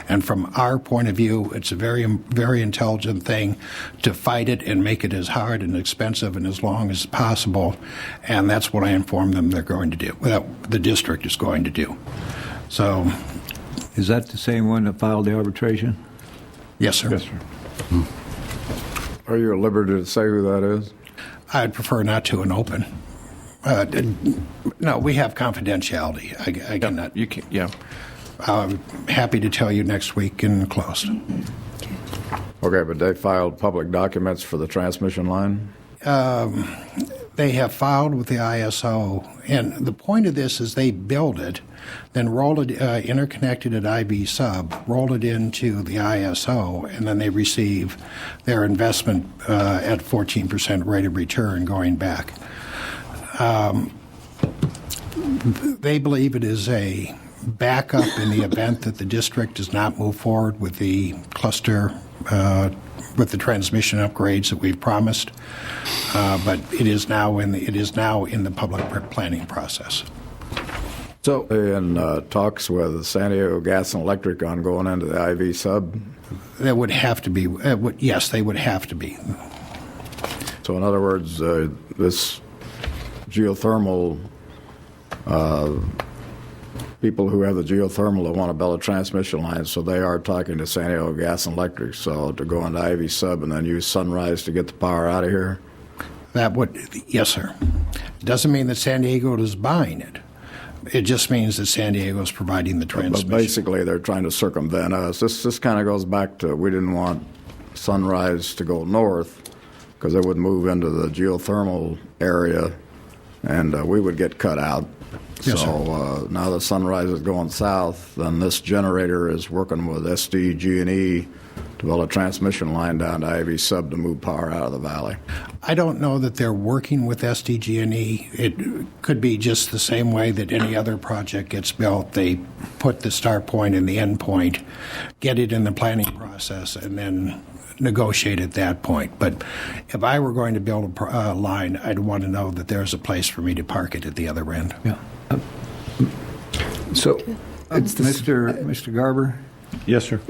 And from our point of view, it's a very, very intelligent thing to fight it and make it as hard and expensive and as long as possible. And that's what I informed them they're going to do, the district is going to do. So, is that the same one that filed the arbitration? Yes, sir. Yes, sir. Are you at liberty to say who that is? I'd prefer not to in open. No, we have confidentiality. I cannot. You can't. Yeah. I'm happy to tell you next week in closed. Okay, but they filed public documents for the transmission line? They have filed with the ISO, and the point of this is they build it, then roll it, interconnected at IV sub, roll it into the ISO, and then they receive their investment at 14% rate of return going back. They believe it is a backup in the event that the district does not move forward with the cluster, with the transmission upgrades that we've promised. But it is now in the public planning process. So, in talks with San Diego Gas and Electric on going into the IV sub? There would have to be. Yes, they would have to be. So, in other words, this geothermal people who have the geothermal that want to build a transmission line, so they are talking to San Diego Gas and Electric, so to go into IV sub and then use Sunrise to get the power out of here? That would, yes, sir. It doesn't mean that San Diego is buying it. It just means that San Diego is providing the transmission. But basically, they're trying to circumvent us. This kind of goes back to we didn't want Sunrise to go north because it would move into the geothermal area, and we would get cut out. Yes, so now that Sunrise is going south, then this generator is working with SDG&E to to build a transmission line down to Ivy Sub to move power out of the valley. I don't know that they're working with SDG&E. It could be just the same way that any other project gets built. They put the start point and the end point, get it in the planning process, and then negotiate at that point. But if I were going to build a line, I'd want to know that there's a place for me to park it at the other end. Yeah. So, it's Mr. Garber? Yes, sir.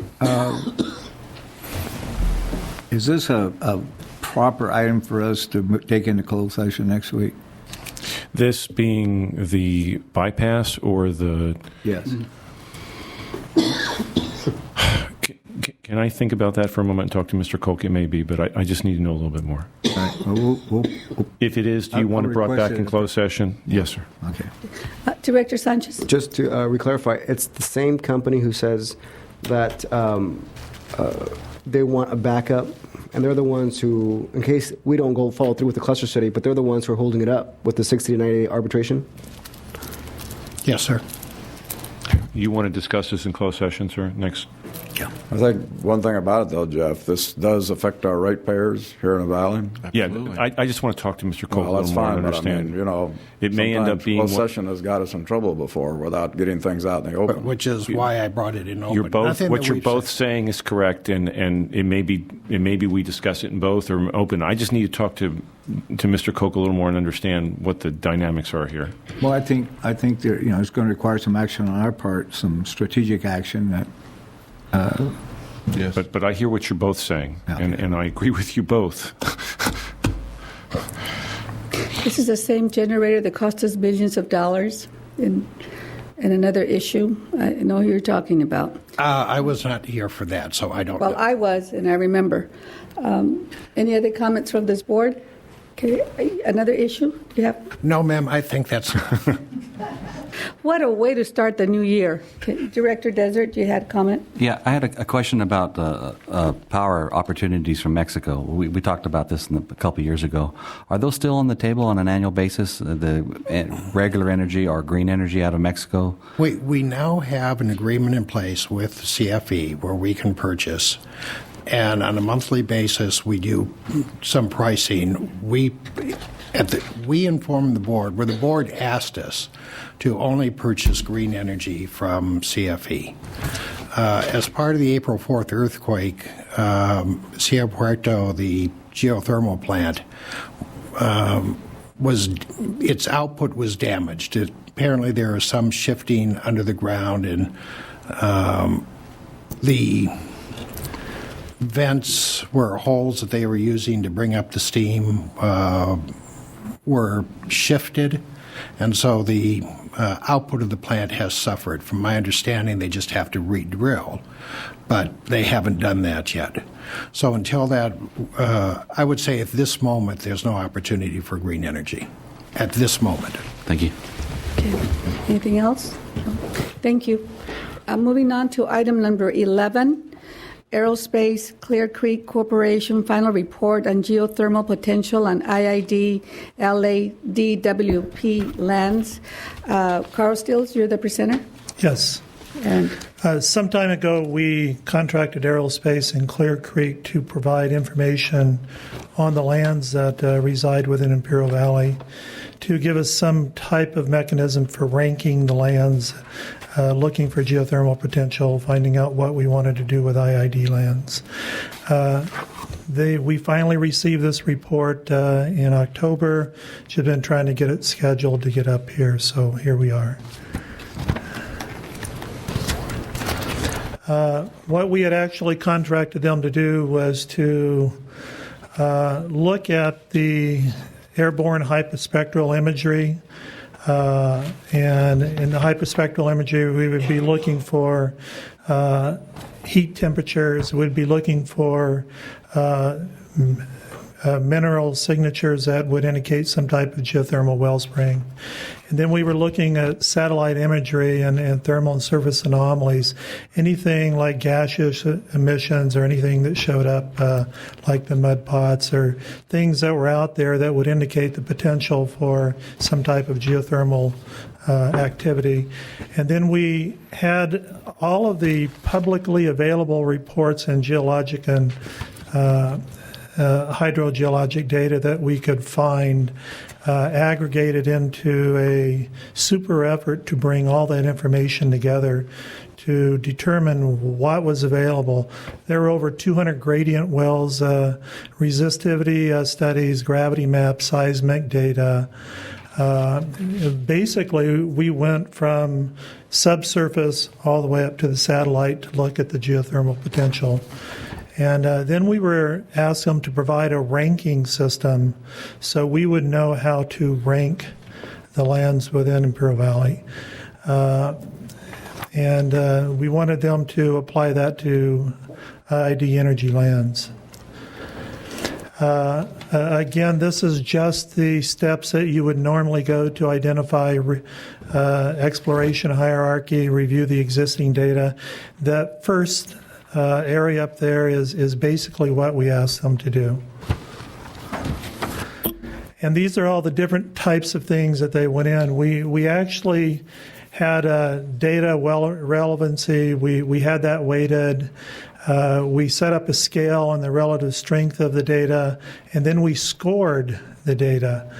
Is this a proper item for us to take into closed session next week? This being the bypass or the... Yes. Can I think about that for a moment and talk to Mr. Koch? It may be, but I just need to know a little bit more. All right. Well, If it is, do you want it brought back in closed session? Yes, sir. Okay. Director Sanchez? Just to reclarify, it's the same company who says that they want a backup, and they're the ones who, in case we don't follow through with the cluster study, but they're the ones who are holding it up with the 60 to 90 day arbitration? Yes, sir. You want to discuss this in closed session, sir, next? Yeah. I think one thing about it, though, Jeff, this does affect our ratepayers here in the valley. Yeah, I just want to talk to Mr. Koch Well, a that's little more fine, and but understand. I mean, you know, it may end up being closed session has got us in trouble before without getting things out in the open. Which is why I brought it in open. You're both, Nothing what that you're we've both said. saying is correct, and it may be we discuss it in both or open. I just need to talk to Mr. Koch a little more and understand what the dynamics are here. Well, I think there, it's going to require some action on our part, some strategic action that. Yes. But I hear what you're both saying, Okay. and I agree with you both. This is the same generator that cost us billions of dollars. And another issue I know who you're talking about. I was not here for that, so I don't know. Well, I was, and I remember. Any other comments from this board? Okay, another issue you have? No, ma'am, I think that's... What a way to start the new year. Okay, Director Desert, you had a comment? Yeah, I had a question about power opportunities from Mexico. We talked about this a couple of years ago. Are those still on the table on an annual basis, the regular energy or green energy out of Mexico? We now have an agreement in place with CFE where we can purchase. And on a monthly basis, we do some pricing. We informed the board, where the board asked us to only purchase green energy from CFE. As part of the April 4th earthquake, Sierra Puerto, the geothermal plant, its output was damaged. Apparently, there is some shifting under the ground, and the vents were holes that they were using to bring up the steam were shifted, and so the output of the plant has suffered. From my understanding, they just have to re-drill, but they haven't done that yet. So until that, I would say at this moment, there's no opportunity for green energy. At this moment. Thank you. Okay. Anything else? No. Thank you. Moving on to item number 11. Aerospace Clear Creek Corporation final report on geothermal potential on IID LADWP lands. Carl Stills, you're the presenter? Yes. And some time ago, we contracted Aerospace in Clear Creek to provide information on the lands that reside within Imperial Valley, to give us some type of mechanism for ranking the lands, looking for geothermal potential, finding out what we wanted to do with IID lands. We finally received this report in October. She's been trying to get it scheduled to get up here, so here we are. What we had actually contracted them to do was to look at the airborne hyperspectral imagery. And in the hyperspectral imagery, we would be looking for heat temperatures, we'd be looking for mineral signatures that would indicate some type of geothermal wellspring. And then we were looking at satellite imagery and thermal and surface anomalies, anything like gaseous emissions or anything that showed up like the mud pots or things that were out there that would indicate the potential for some type of geothermal activity. And then we had all of the publicly available reports and geologic and hydrogeologic data that we could find aggregated into a super effort to bring all that information together to determine what was available. There were over 200 gradient wells, resistivity studies, gravity maps, seismic data. Basically, we went from subsurface all the way up to the satellite to look at the geothermal potential. And then we were asked them to provide a ranking system so we would know how to rank the lands within Imperial Valley. And we wanted them to apply that to IID Energy lands. Again, this is just the steps that you would normally go to identify exploration hierarchy, review the existing data. That first area up there is basically what we asked them to do. And these are all the different types of things that they went in. We actually had data relevancy. We had that weighted. We set up a scale on the relative strength of the data, and then we scored the data.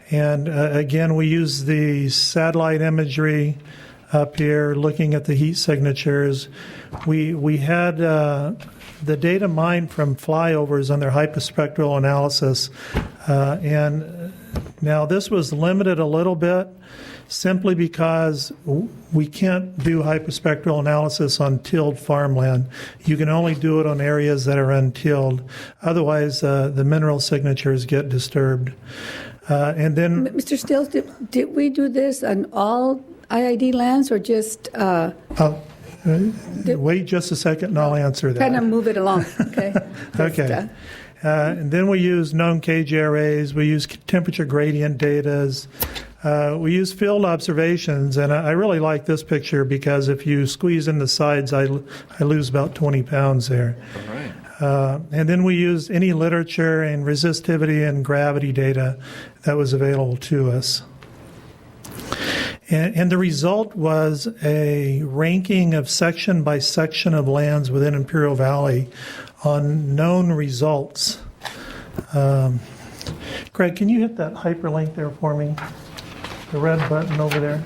And again, we used the satellite imagery up here, looking at the heat signatures. We had the data mined from flyovers on their hyperspectral analysis. And now this was limited a little bit simply because we can't do hyperspectral analysis on tilled farmland. You can only do it on areas that are untilled. Otherwise, the mineral signatures get disturbed. And then, Mr. Stills, did we do this on all IID lands or just... wait just a second and I'll answer that. Kind of move it along, okay? Okay. And then we use known KJ we use temperature gradient data. We use field observations, and I really like this picture because if you squeeze in the sides, I lose about 20 pounds there. All right. And then we used any literature and resistivity and gravity data that was available to us. And the result was a ranking of section by section of lands within Imperial Valley on known results. Craig, can you hit that hyperlink there for me? The red button over there.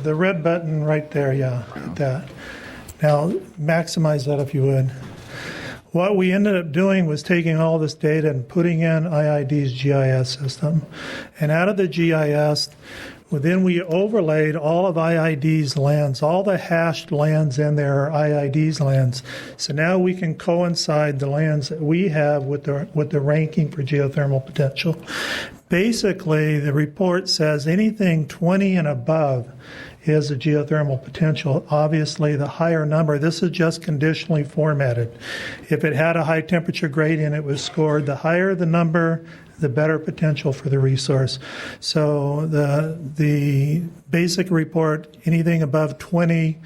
The red button right there, yeah, that. Now maximize that if you would. What we ended up doing was taking all this data and putting in IID's GIS system. And out of the GIS, then we overlaid all of IID's lands. All the hashed lands in there are IID's lands. So now we can coincide the lands that we have with the ranking for geothermal potential. Basically, the report says anything 20 and above is a geothermal potential. Obviously, the higher number, this is just conditionally formatted. If it had a high temperature gradient, it was scored. The higher the number, the better potential for the resource. So the basic report, anything above 20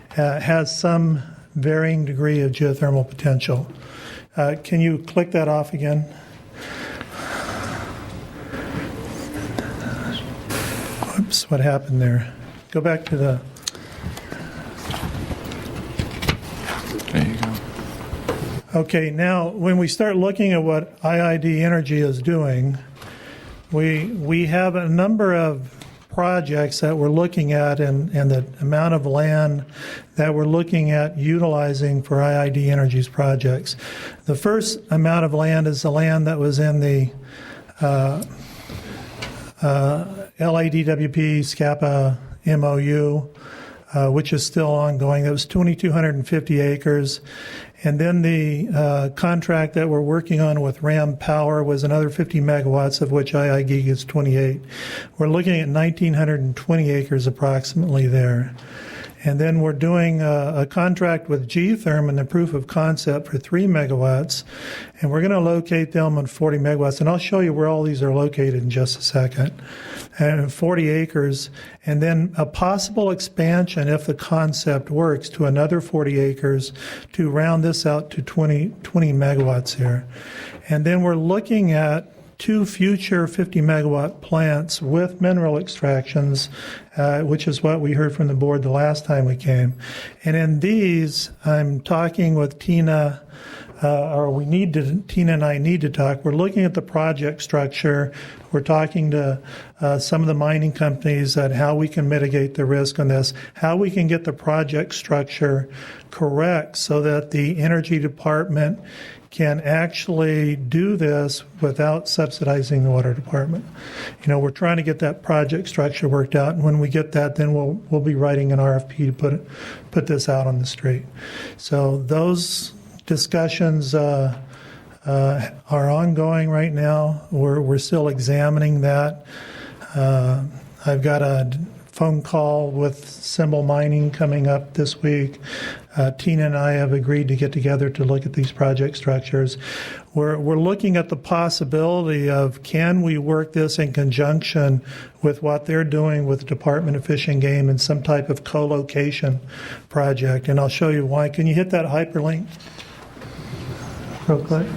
has some varying degree of geothermal potential. Can you click that off again? Oops, what happened there? Go back to the... There you go. Okay, now when we start looking at what IID Energy is doing, we have a number of projects that we're looking at and the amount of land that we're looking at utilizing for IID Energy's projects. The first amount of land is the land that was in the LADWP SCAPA MOU, which is still ongoing. That was 2,250 acres. And then the contract that we're working on with Ram Power was another 50 megawatts, of which IID gets 28. We're looking at 1,920 acres approximately there. And then we're doing a contract with G-Therm and the proof of concept for 3 megawatts. And we're going to locate them on 40 megawatts. And I'll show you where all these are located in just a second. And 40 acres. And then a possible expansion, if the concept works, to another 40 acres to round this out to 20 megawatts here. And then we're looking at 2 future 50 megawatt plants with mineral extractions, which is what we heard from the board the last time we came. And in these, I'm talking with Tina, Tina and I need to talk. We're looking at the project structure. We're talking to some of the mining companies at how we can mitigate the risk on this, how we can get the project structure correct so that the energy department can actually do this without subsidizing the water department. You know, we're trying to get that project structure worked out, and when we get that, then we'll be writing an RFP to put this out on the street. So those discussions are ongoing right now. We're still examining that. I've got a phone call with Symbol Mining coming up this week. Tina and I have agreed to get together to look at these project structures. We're looking at the possibility of, can we work this in conjunction with what they're doing with the Department of Fish and Game and some type of co-location project. And I'll show you why. Can you hit that hyperlink real quick?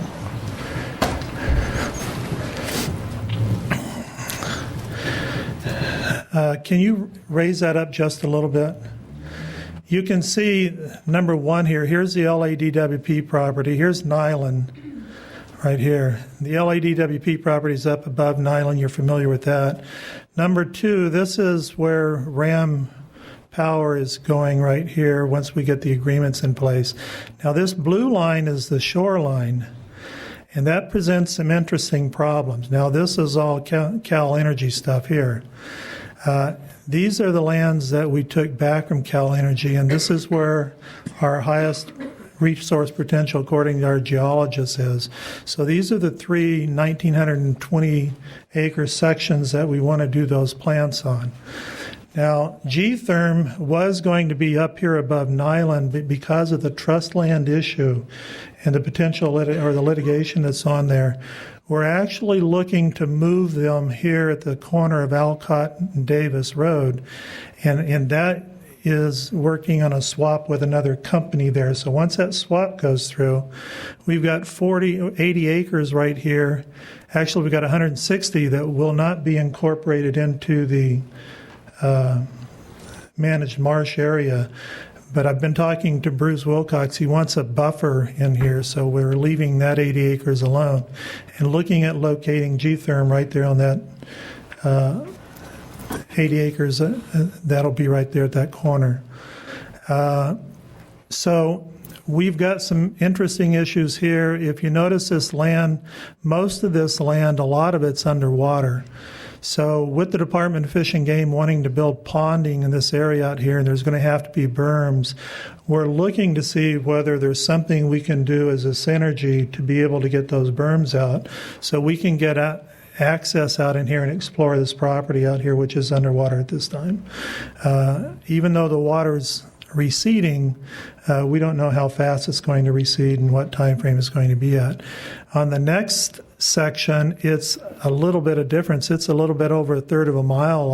Can you raise that up just a little bit? You can see number 1 here. Here's the LADWP property. Here's Nyland right here. The LADWP property is up above Nyland. You're familiar with that. Number 2, this is where Ram Power is going right here once we get the agreements in place. Now, this blue line is the shoreline, and that presents some interesting problems. Now, this is all Cal Energy stuff here. These are the lands that we took back from Cal Energy, and this is where our highest resource potential, according to our geologists, is. So these are the 3 1,920-acre sections that we want to do those plants on. Now, G-Therm was going to be up here above Nyland, but because of the trust land issue and the potential or the litigation that's on there, we're actually looking to move them here at the corner of Alcott and Davis Road, and that is working on a swap with another company there. So once that swap goes through, we've got 80 acres right here. Actually, we've got 160 that will not be incorporated into the managed marsh area. But I've been talking to Bruce Wilcox. He wants a buffer in here, so we're leaving that 80 acres alone and looking at locating G-Therm right there on that 80 acres. That'll be right there at that corner. So we've got some interesting issues here. If you notice this land, most of this land, a lot of it's underwater. So with the Department of Fish and Game wanting to build ponding in this area out here, and there's going to have to be berms, we're looking to see whether there's something we can do as a synergy to be able to get those berms out so we can get access out in here and explore this property out here, which is underwater at this time. Even though the water's receding, we don't know how fast it's going to recede and what time frame it's going to be at. On the next section, it's a little bit of difference. It's a little bit over a third of a mile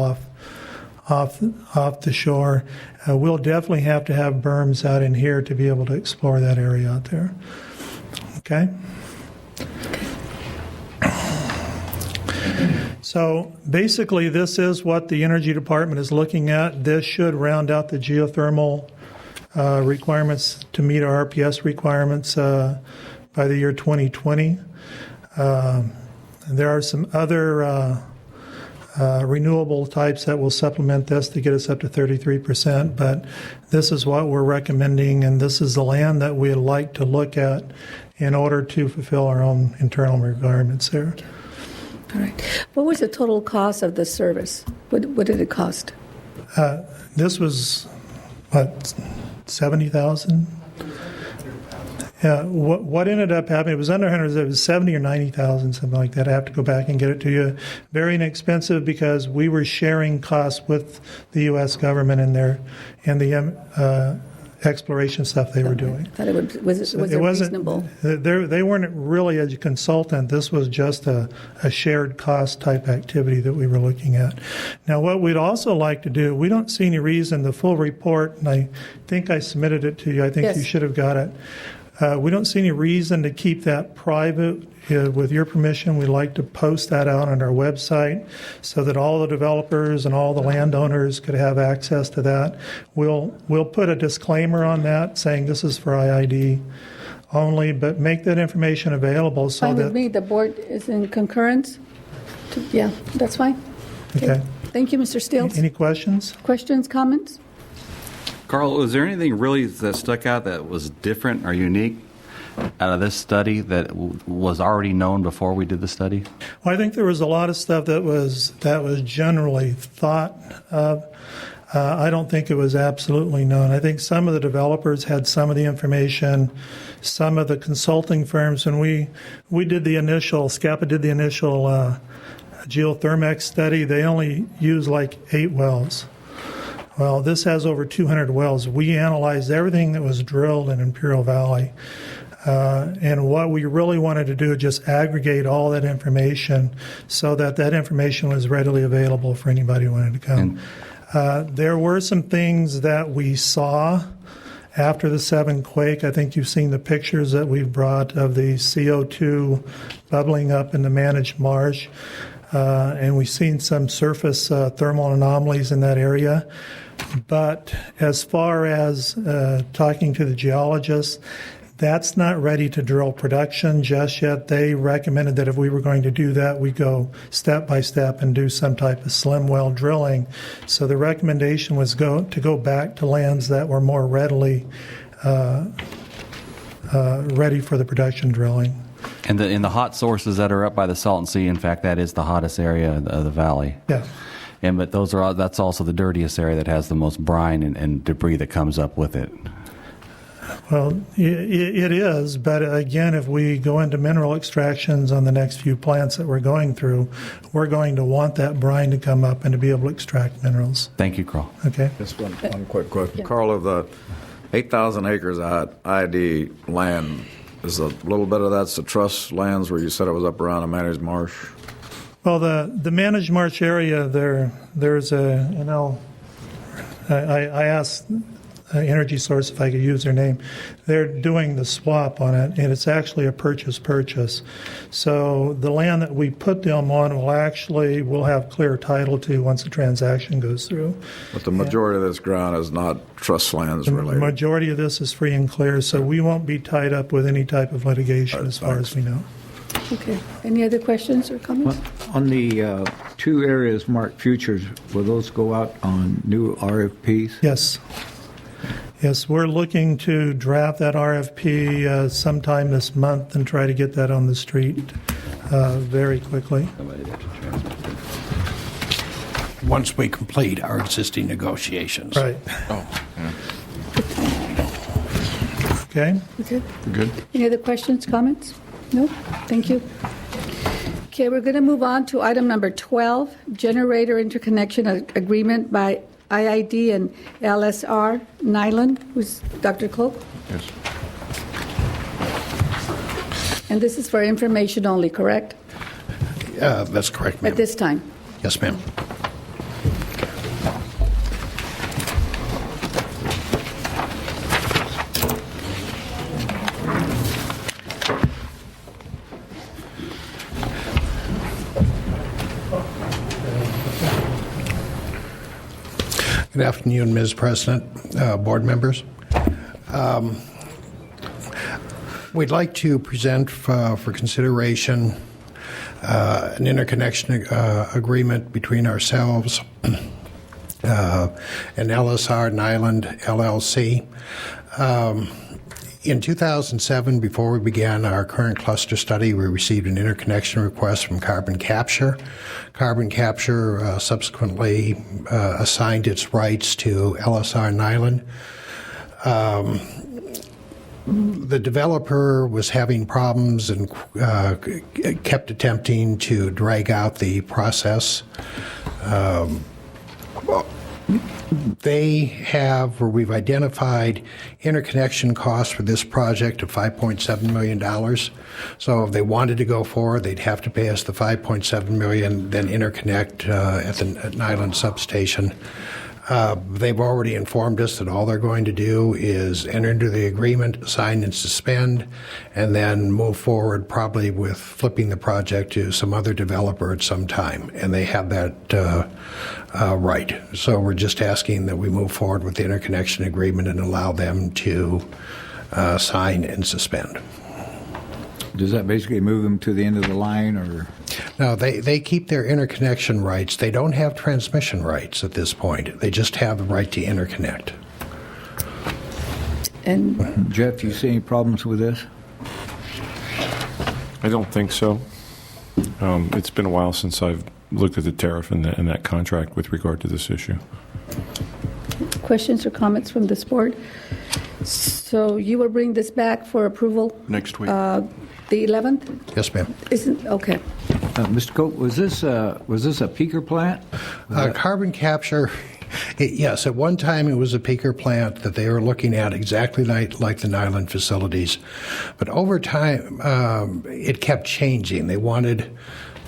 off the shore. We'll definitely have to have berms out in here to be able to explore that area out there. Okay? So basically, this is what the Energy Department is looking at. This should round out the geothermal requirements to meet our RPS requirements by the year 2020. There are some other renewable types that will supplement this to get us up to 33%, but this is what we're recommending, and this is the land that we'd like to look at in order to fulfill our own internal requirements there. All right. What was the total cost of the service? What did it cost? This was, what, $70,000? What ended up happening, it was under 100, it was 70 or 90,000, something like that. I have to go back and get it to you. Very inexpensive because we were sharing costs with the U.S. government and the exploration stuff they were doing. I thought it was reasonable. They weren't really a consultant. This was just a shared cost type activity that we were looking at. Now, what we'd also like to do, we don't see any reason, the full report, and I think I submitted it to you. I think Yes. you should have got it. We don't see any reason to keep that private. With your permission, we'd like to post that out on our website so that all the developers and all the landowners could have access to that. We'll put a disclaimer on that saying this is for IID only, but make that information available so Fine that... with me. The board is in concurrence. Yeah, that's fine. Okay. Thank you, Mr. Stills. Any questions? Questions, comments? Carl, was there anything really that stuck out that was different or unique out of this study that was already known before we did the study? Well, I think there was a lot of stuff that was generally thought of. I don't think it was absolutely known. I think some of the developers had some of the information. Some of the consulting firms, when we did the initial, SCAPA did the initial geothermex study, they only used like 8 wells. Well, this has over 200 wells. We analyzed everything that was drilled in Imperial Valley. And what we really wanted to do is just aggregate all that information so that information was readily available for anybody who wanted to come. There were some things that we saw after the 7 quake. I think you've seen the pictures that we've brought of the CO2 bubbling up in the managed marsh. And we've seen some surface thermal anomalies in that area. But as far as talking to the geologists, that's not ready to drill production just yet. They recommended that if we were going to do that, we go step by step and do some type of slim well drilling. So the recommendation was to go back to lands that were more readily ready for the production drilling. And in the hot sources that are up by the Salton Sea, in fact, that is the hottest area of the valley. Yeah. But that's also the dirtiest area that has the most brine and debris that comes up with it. Well, it is, but again, if we go into mineral extractions on the next few plants that we're going through, we're going to want that brine to come up and to be able to extract minerals. Thank you, Carl. Okay. Just one quick question. Yeah. Carl, of the 8,000 acres of IID land, is a little bit of that's the trust lands where you said it was up around a managed marsh? Well, the managed marsh area, there's a, I asked Energy Source if I could use their name. They're doing the swap on it, and it's actually a purchase. So the land that we put them on we'll have clear title to once the transaction goes through. But the majority of this ground is not trust lands related? The majority of this is free and clear, so we won't be tied up with any type of litigation as far as we know. Okay. Any other questions or comments? On the 2 areas marked futures, will those go out on new RFPs? Yes. Yes, we're looking to draft that RFP sometime this month and try to get that on the street very quickly. Once we complete our existing negotiations. Right. Oh, yeah. Okay. Okay. Good. Any other questions, comments? No? Thank you. Okay, we're going to move on to item number 12, generator interconnection agreement by IID and LSR Nyland. Who's Dr. Cloak? Yes. And this is for information only, correct? That's correct, ma'am. At this time? Yes, ma'am. Good afternoon, Ms. President, board members. We'd like to present for consideration an interconnection agreement between ourselves and LSR Nyland LLC. In 2007, before we began our current cluster study, we received an interconnection request from Carbon Capture. Carbon Capture subsequently assigned its rights to LSR Nyland. the developer was having problems and kept attempting to drag out the process. We've identified interconnection costs for this project of $5.7 million. So if they wanted to go forward, they'd have to pay us the $5.7 million, then interconnect at the Nyland substation. They've already informed us that all they're going to do is enter into the agreement, sign and suspend, and then move forward probably with flipping the project to some other developer at some time. And they have that right. So we're just asking that we move forward with the interconnection agreement and allow them to sign and suspend. Does that basically move them to the end of the line, or? No, they keep their interconnection rights. They don't have transmission rights at this point. They just have the right to interconnect. And Jeff, you see any problems with this? I don't think so. It's been a while since I've looked at the tariff and that contract with regard to this issue. questions or comments from this board? So you will bring this back for approval? Next week. The 11th? Yes, ma'am. Okay. Mr. Cope, was this a peaker plant? Carbon capture, yes. At one time, it was a peaker plant that they were looking at exactly like the Nyland facilities. But over time, it kept changing. They wanted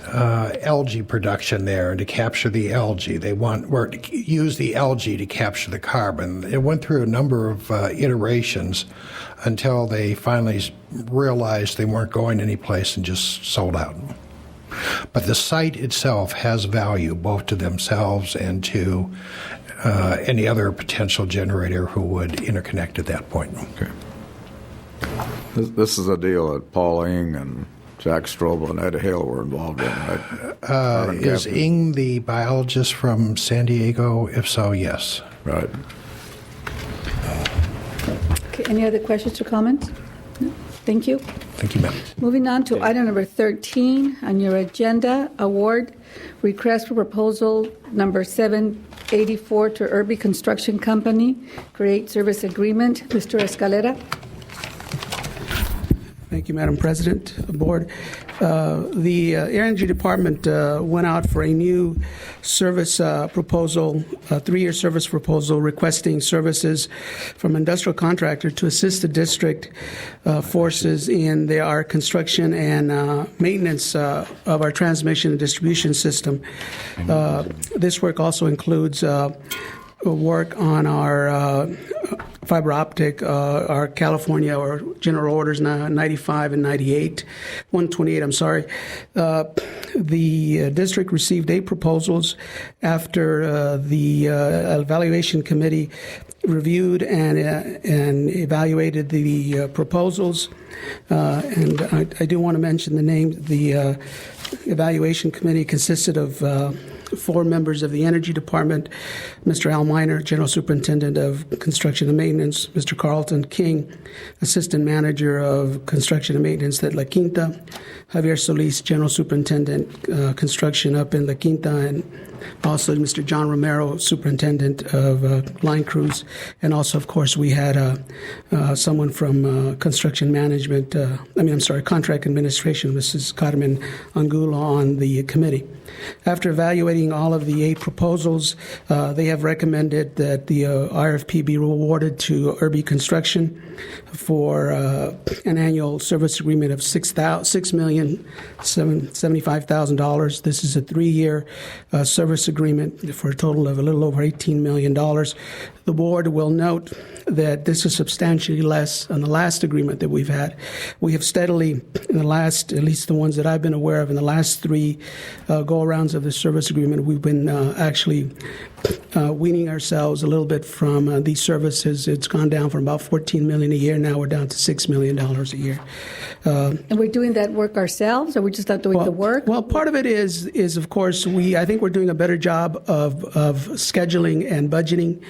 algae production there to capture the algae. They use the algae to capture the carbon. It went through a number of iterations until they finally realized they weren't going anyplace and just sold out. But the site itself has value both to themselves and to any other potential generator who would interconnect at that point. Okay. This is a deal that Paul Ing and Jack Strobel and Ed Hale were involved in, right? Is Ing the biologist from San Diego? If so, yes. Right. Okay, any other questions or comments? No? Thank you. Thank you, ma'am. Moving on to item number 13 on your agenda, award request for proposal number 784 to Irby Construction Company, create service agreement. Mr. Escalera. Thank you, Madam President, Board. The Energy Department went out for a new service proposal, a 3-year service proposal requesting services from industrial contractor to assist the district forces in our construction and maintenance of our transmission and distribution system. This work also includes work on our fiber optic, our California or general orders 95 and 128, I'm sorry. The district received 8 proposals after the evaluation committee reviewed and evaluated the proposals. And I do want to mention the name. The evaluation committee consisted of 4 members of the Energy Department, Mr. Al Miner, General Superintendent of Construction and Maintenance, Mr. Carlton King, Assistant Manager of Construction and Maintenance at La Quinta, Javier Solis, General Superintendent Construction up in La Quinta, and also Mr. John Romero, Superintendent of Line Crews, and also, of course, we had someone from Construction Management, Contract Administration, Mrs. Carmen Angulo, on the committee. After evaluating all of the 8 proposals, they have recommended that the RFP be awarded to Irby Construction for an annual service agreement of $6,075,000. This is a 3-year service agreement for a total of a little over $18 million. The board will note that this is substantially less than the last agreement that we've had. We have steadily, in the last, at least the ones that I've been aware of, in the last 3 go-arounds of the service agreement, we've been actually weaning ourselves a little bit from these services. It's gone down from about $14 million a year. Now we're down to $6 million a year. And we're doing that work ourselves, or we're just not doing the work? Well, part of it is of course, I think we're doing a better job of scheduling and budgeting.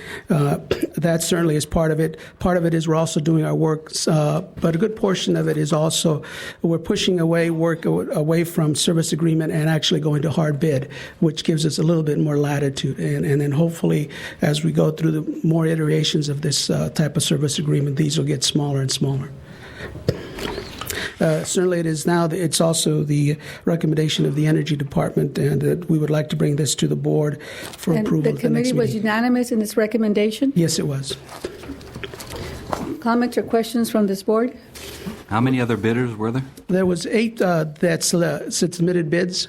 That certainly is part of it. Part of it is we're also doing our work, but a good portion of it is also we're pushing work away from service agreement and actually going to hard bid, which gives us a little bit more latitude. And then hopefully, as we go through the more iterations of this type of service agreement, these will get smaller and smaller. Certainly it is now. It's also the recommendation of the Energy Department, and that we would like to bring this to the board for And approval the at the next committee was meeting. unanimous in its recommendation? Yes, it was. Comments or questions from this board? How many other bidders were there? There was 8 that submitted bids,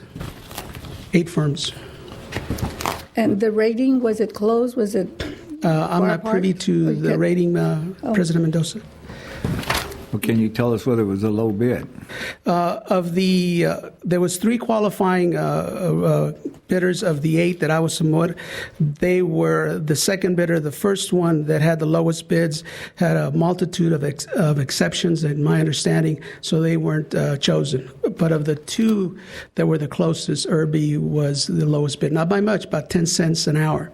8 firms. And the rating, was it closed? Was it? I'm far not privy apart? to the Okay. rating, President Mendoza. Well, can you tell us whether it was a low bid? There was 3 qualifying bidders of the 8 that I was somewhat. They were the second bidder. The first one that had the lowest bids had a multitude of exceptions, in my understanding, so they weren't chosen. But of the 2 that were the closest, Irby was the lowest bid, not by much, about 10 cents an hour.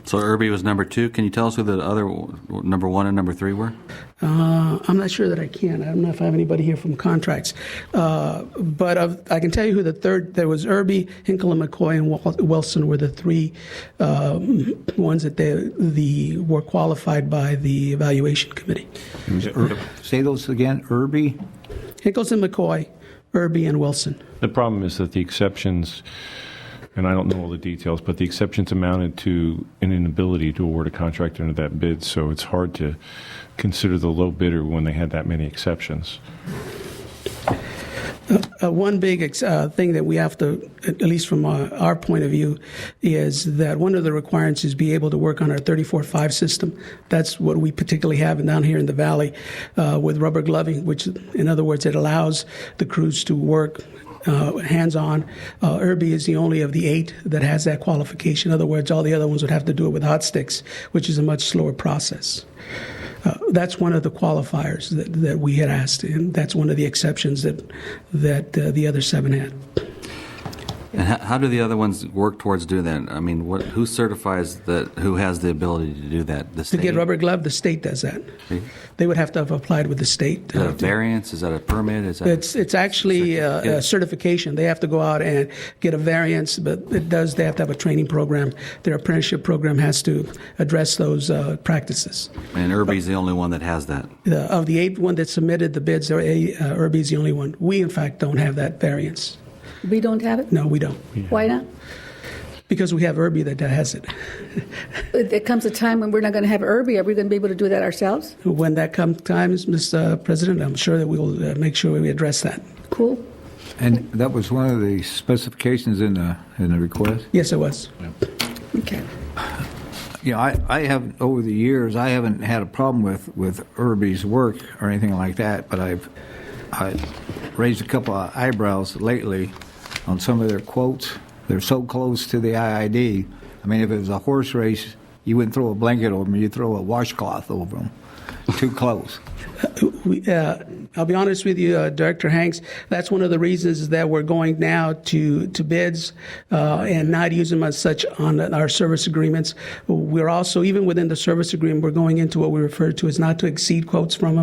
So Irby was number 2. Can you tell us who the other number 1 and number 3 were? I'm not sure that I can. I don't know if I have anybody here from contracts. But I can tell you who the third, there was Irby, Hinkle, and McCoy, and Wilson were the 3 ones that were qualified by the evaluation committee. Say those again. Irby? Hinkles and McCoy, Irby, and Wilson. The problem is that the exceptions, and I don't know all the details, but the exceptions amounted to an inability to award a contract under that bid, so it's hard to consider the low bidder when they had that many exceptions. One big thing that we have to, at least from our point of view, is that one of the requirements is be able to work on our 34.5 system. That's what we particularly have down here in the valley with rubber gloving, which, in other words, it allows the crews to work hands-on. Irby is the only of the 8 that has that qualification. In other words, all the other ones would have to do it with hot sticks, which is a much slower process. That's one of the qualifiers that we had asked, and that's one of the exceptions that the other 7 had. And how do the other ones work towards doing that? I mean, who certifies that? Who has the ability to do that? The To state? get rubber glove, the state does that. See? They would have to have applied with the state. Is that a variance? Is that a permit? Is that It's actually a certification. They have to go out and get a variance, but they have to have a training program. Their apprenticeship program has to address those practices. And Irby's the only one that has that. Of the 8 one that submitted the bids, Irby's the only one. We, in fact, don't have that variance. We don't have it? No, we don't. Why not? Because we have Irby that has it. There comes a time when we're not going to have Irby. Are we going to be able to do that ourselves? When that comes times, Mr. President, I'm sure that we will make sure we address that. Cool. And that was one of the specifications in the request? Yes, it was. Okay. You know, I have, over the years, I haven't had a problem with Irby's work or anything like that, but I raised a couple of eyebrows lately on some of their quotes. They're so close to the IID. I mean, if it was a horse race, you wouldn't throw a blanket over them, you'd throw a washcloth over them. Too close. I'll be honest with you, Director Hanks, that's one of the reasons that we're going now to bids and not use them as such on our service agreements. We're also, even within the service agreement, we're going into what we refer to as not to exceed quotes from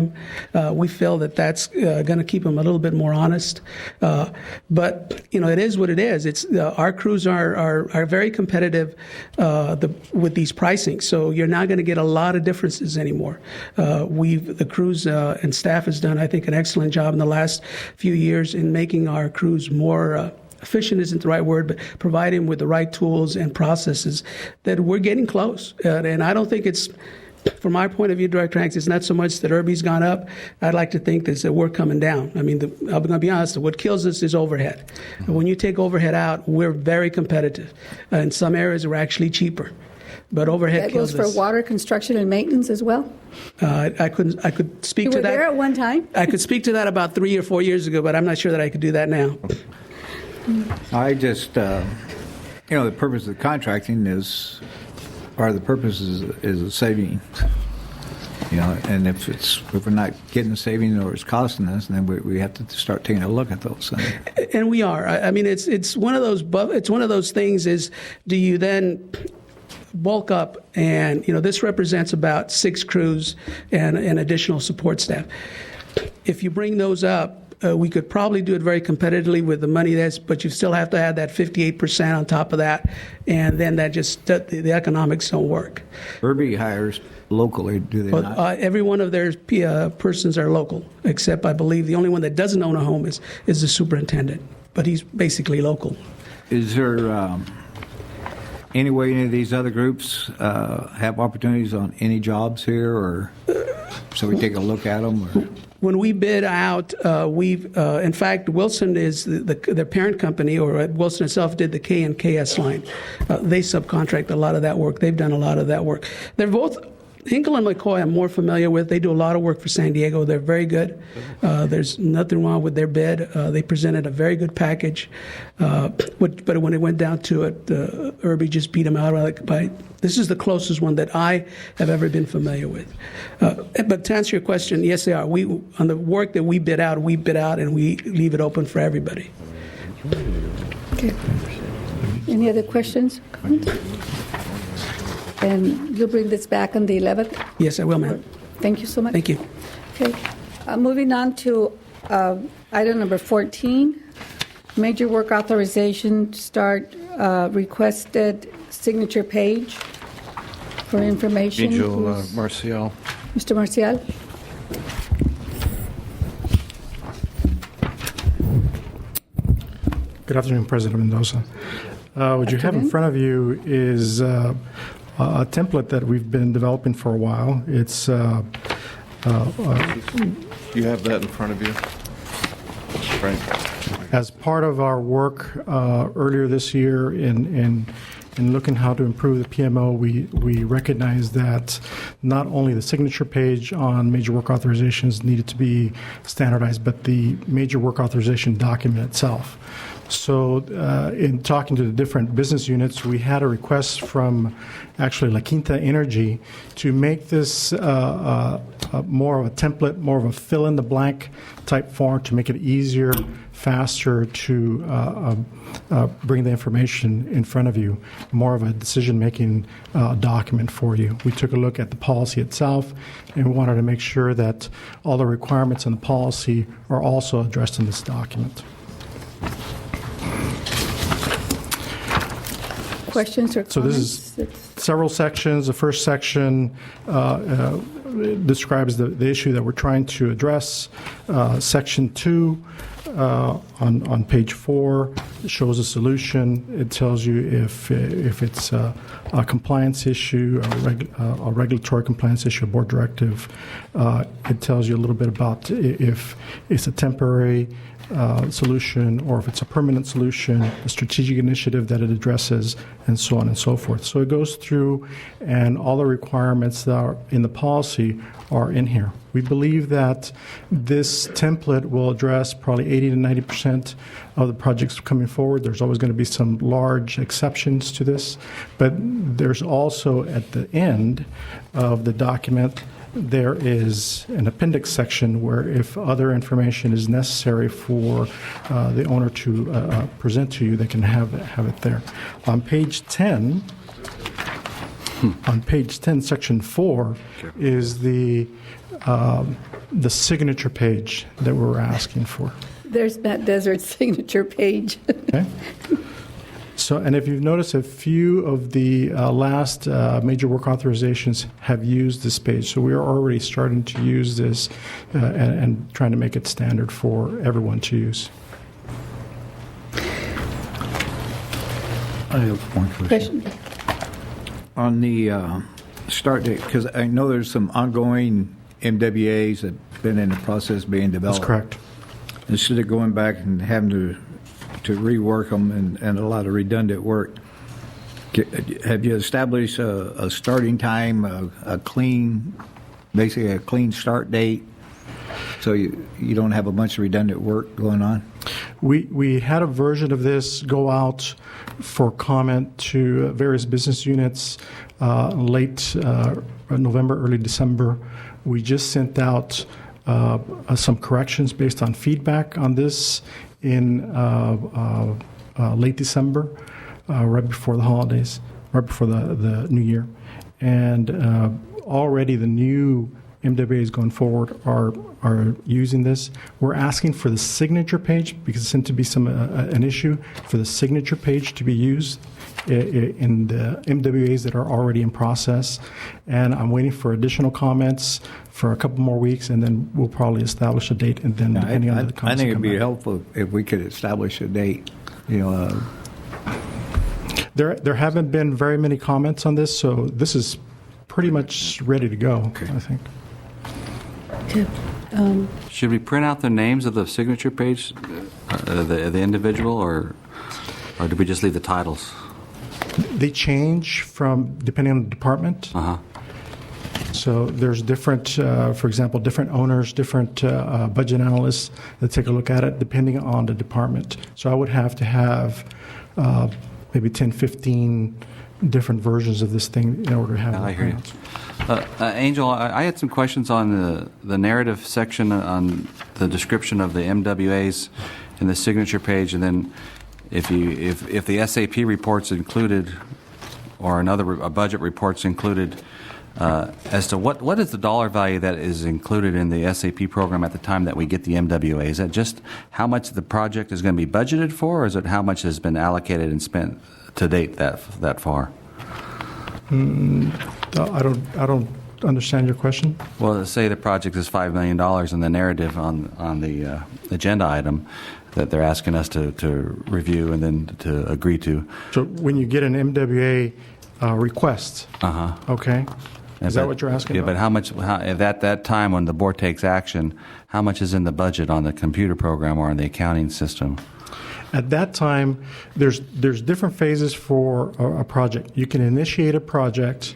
them. We feel that that's going to keep them a little bit more honest. But, you know, it is what it is. It's our crews are very competitive with these pricing, so you're not going to get a lot of differences anymore. The crews and staff has done, I think, an excellent job in the last few years in making our crews more efficient isn't the right word, but providing them with the right tools and processes that we're getting close. And I don't think it's, from my point of view, Director Hanks, it's not so much that Irby's gone up. I'd like to think that we're coming down. I mean, I'm going to be honest, what kills us is overhead. And when you take overhead out, we're very competitive. In some areas, we're actually cheaper. But overhead kills us. That goes for water, construction, and maintenance as well? I could speak to that. You were there at one time? I could speak to that about 3 or 4 years ago, but I'm not sure that I could do that now. I just, you know, the purpose of the contracting is a saving. You know, and if we're not getting the saving or it's costing us, then we have to start taking a look at those things. And we are. I mean, it's one of those things. Is do you then bulk up, and you know, this represents about 6 crews and additional support staff. If you bring those up, we could probably do it very competitively with the money but you still have to add that 58% on top of that, and then that just the economics don't work. Irby hires locally, do they not? Every one of their persons are local, except I believe the only one that doesn't own a home is the superintendent, but he's basically local. Is there any way any of these other groups have opportunities on any jobs here, or so we take a look at them? Or? When we bid out, in fact, Wilson is their parent company, or Wilson itself did the K and KS line. They subcontract a lot of that work. They've done a lot of that work. They're both, Hinkle and McCoy I'm more familiar with. They do a lot of work for San Diego. They're very good. There's nothing wrong with their bid. They presented a very good package. But when it went down to it, Irby just beat them out by this is the closest one that I have ever been familiar with. But to answer your question, yes, they are. On the work that we bid out, and we leave it open for everybody. Okay. Any other questions? Comments? And you'll bring this back on the 11th? Yes, I will, ma'am. Thank you so much. Thank you. Okay. Moving on to item number 14, major work authorization start requested signature page for information. Angel Marcial. Mr. Marcial. Good afternoon, President Mendoza. What you have in front of you is a template that we've been developing for a while. It's you have that in front of you, right? As part of our work earlier this year in looking how to improve the PMO, we recognized that not only the signature page on major work authorizations needed to be standardized, but the major work authorization document itself. So in talking to the different business units, we had a request from actually La Quinta Energy to make this more of a template, more of a fill-in-the-blank type form to make it easier, faster to bring the information in front of you, more of a decision-making document for you. We took a look at the policy itself, and we wanted to make sure that all the requirements in the policy are also addressed in this document. Questions or comments? So this is several sections. The first section describes the issue that we're trying to address. Section 2 on page 4 shows a solution. It tells you if it's a compliance issue, a regulatory compliance issue, a board directive. It tells you a little bit about if it's a temporary solution or if it's a permanent solution, the strategic initiative that it addresses, and so on and so forth. So it goes through, and all the requirements that are in the policy are in here. We believe that this template will address probably 80 to 90% of the projects coming forward. There's always going to be some large exceptions to this, but there's also at the end of the document there is an appendix section where if other information is necessary for the owner to present to you, they can have it there. On page 10, section 4 is the signature page that we're asking for. There's Matt Desert's signature page. Okay. So, and if you've noticed, a few of the last major work authorizations have used this page. So we are already starting to use this and trying to make it standard for everyone to use. I have one question. On the start date, because I know there's some ongoing MWAs that have been in the process being developed. That's correct. Instead of going back and having to rework them and a lot of redundant work, have you established a starting time, basically a clean start date, so you don't have a bunch of redundant work going on? We had a version of this go out for comment to various business units late November, early December. We just sent out some corrections based on feedback on this in late December, right before the holidays, right before the new year. And already the new MWAs going forward are using this. We're asking for the signature page, because it seemed to be an issue, for the signature page to be used in the MWAs that are already in process. And I'm waiting for additional comments for a couple more weeks, and then we'll probably establish a date, and then depending on the comments. I think it'd that come be back. helpful if we could establish a date. There haven't been very many comments on this, so this is pretty much ready to go, I think. Okay. Should we print out the names of the signature page, the individual, or do we just leave the titles? They change from depending on the department. So there's different, for example, different owners, different budget analysts that take a look at it depending on the department. So I would have to have maybe 10, 15 different versions of this thing in order to have. I hear you. Angel, I had some questions on the narrative section on the description of the MWAs in the signature page, and then if the SAP report's included or a budget report's included, as to what is the dollar value that is included in the SAP program at the time that we get the MWA? Is that just how much the project is going to be budgeted for, or is it how much has been allocated and spent to date that far? I don't understand your question. Well, let's say the project is $5 million in the narrative on the agenda item that they're asking us to review and then to agree to. So when you get an MWA request, okay, is that what you're asking about? But how much, at that time when the board takes action, how much is in the budget on the computer program or on the accounting system? At that time, there's different phases for a project. You can initiate a project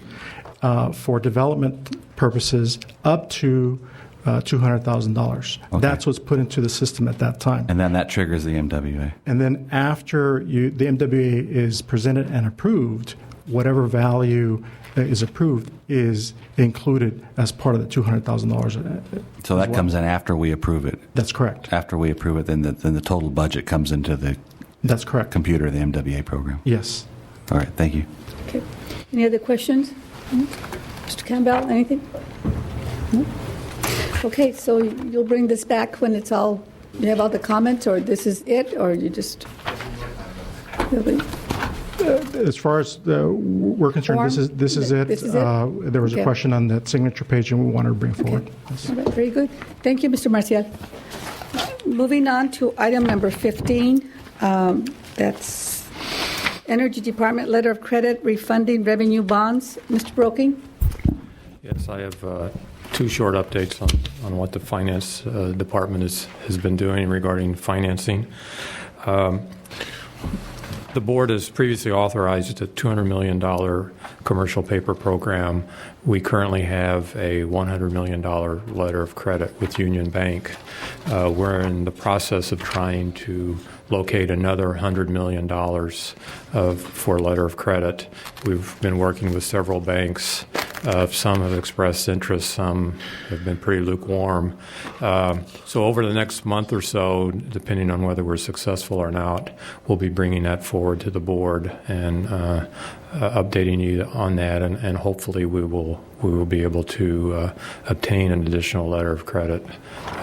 for development purposes up to $200,000. Okay. That's what's put into the system at that time. And then that triggers the MWA. And then after the MWA is presented and approved, whatever value is approved is included as part of the $200,000. So that comes in after we approve it. That's correct. After we approve it, then the total budget comes into the. That's correct. Computer, the MWA program. Yes. All right. Thank you. Okay. Any other questions? Mr. Campbell, anything? No? Okay, so you'll bring this back when it's all, you have all the comments, or this is it, or you just... As far as we're concerned, this is it. This is it? There was Okay. a question on that signature page, and we wanted to bring forward. All right, very good. Thank you, Mr. Marcial. Moving on to item number 15. That's Energy Department Letter of Credit Refunding Revenue Bonds. Mr. Broking? Yes, I have two short updates on what the Finance Department has been doing regarding financing. The board has previously authorized a $200 million commercial paper program. We currently have a $100 million letter of credit with Union Bank. We're in the process of trying to locate another $100 million for letter of credit. We've been working with several banks. Some have expressed interest, some have been pretty lukewarm. So over the next month or so, depending on whether we're successful or not, we'll be bringing that forward to the board and updating you on that, and hopefully we will be able to obtain an additional letter of credit.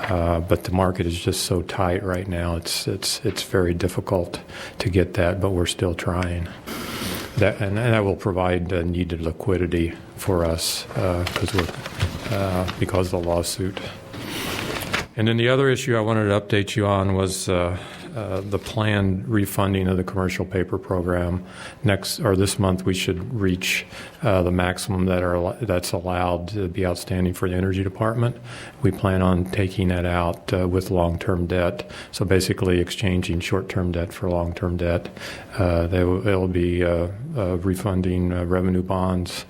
But the market is just so tight right now; it's very difficult to get that, but we're still trying. That will provide needed liquidity for us because of the lawsuit. And then the other issue I wanted to update you on was the planned refunding of the commercial paper program. This month we should reach the maximum that's allowed to be outstanding for the Energy Department. We plan on taking that out with long-term debt. So basically exchanging short-term debt for long-term debt. They'll be refunding revenue bonds.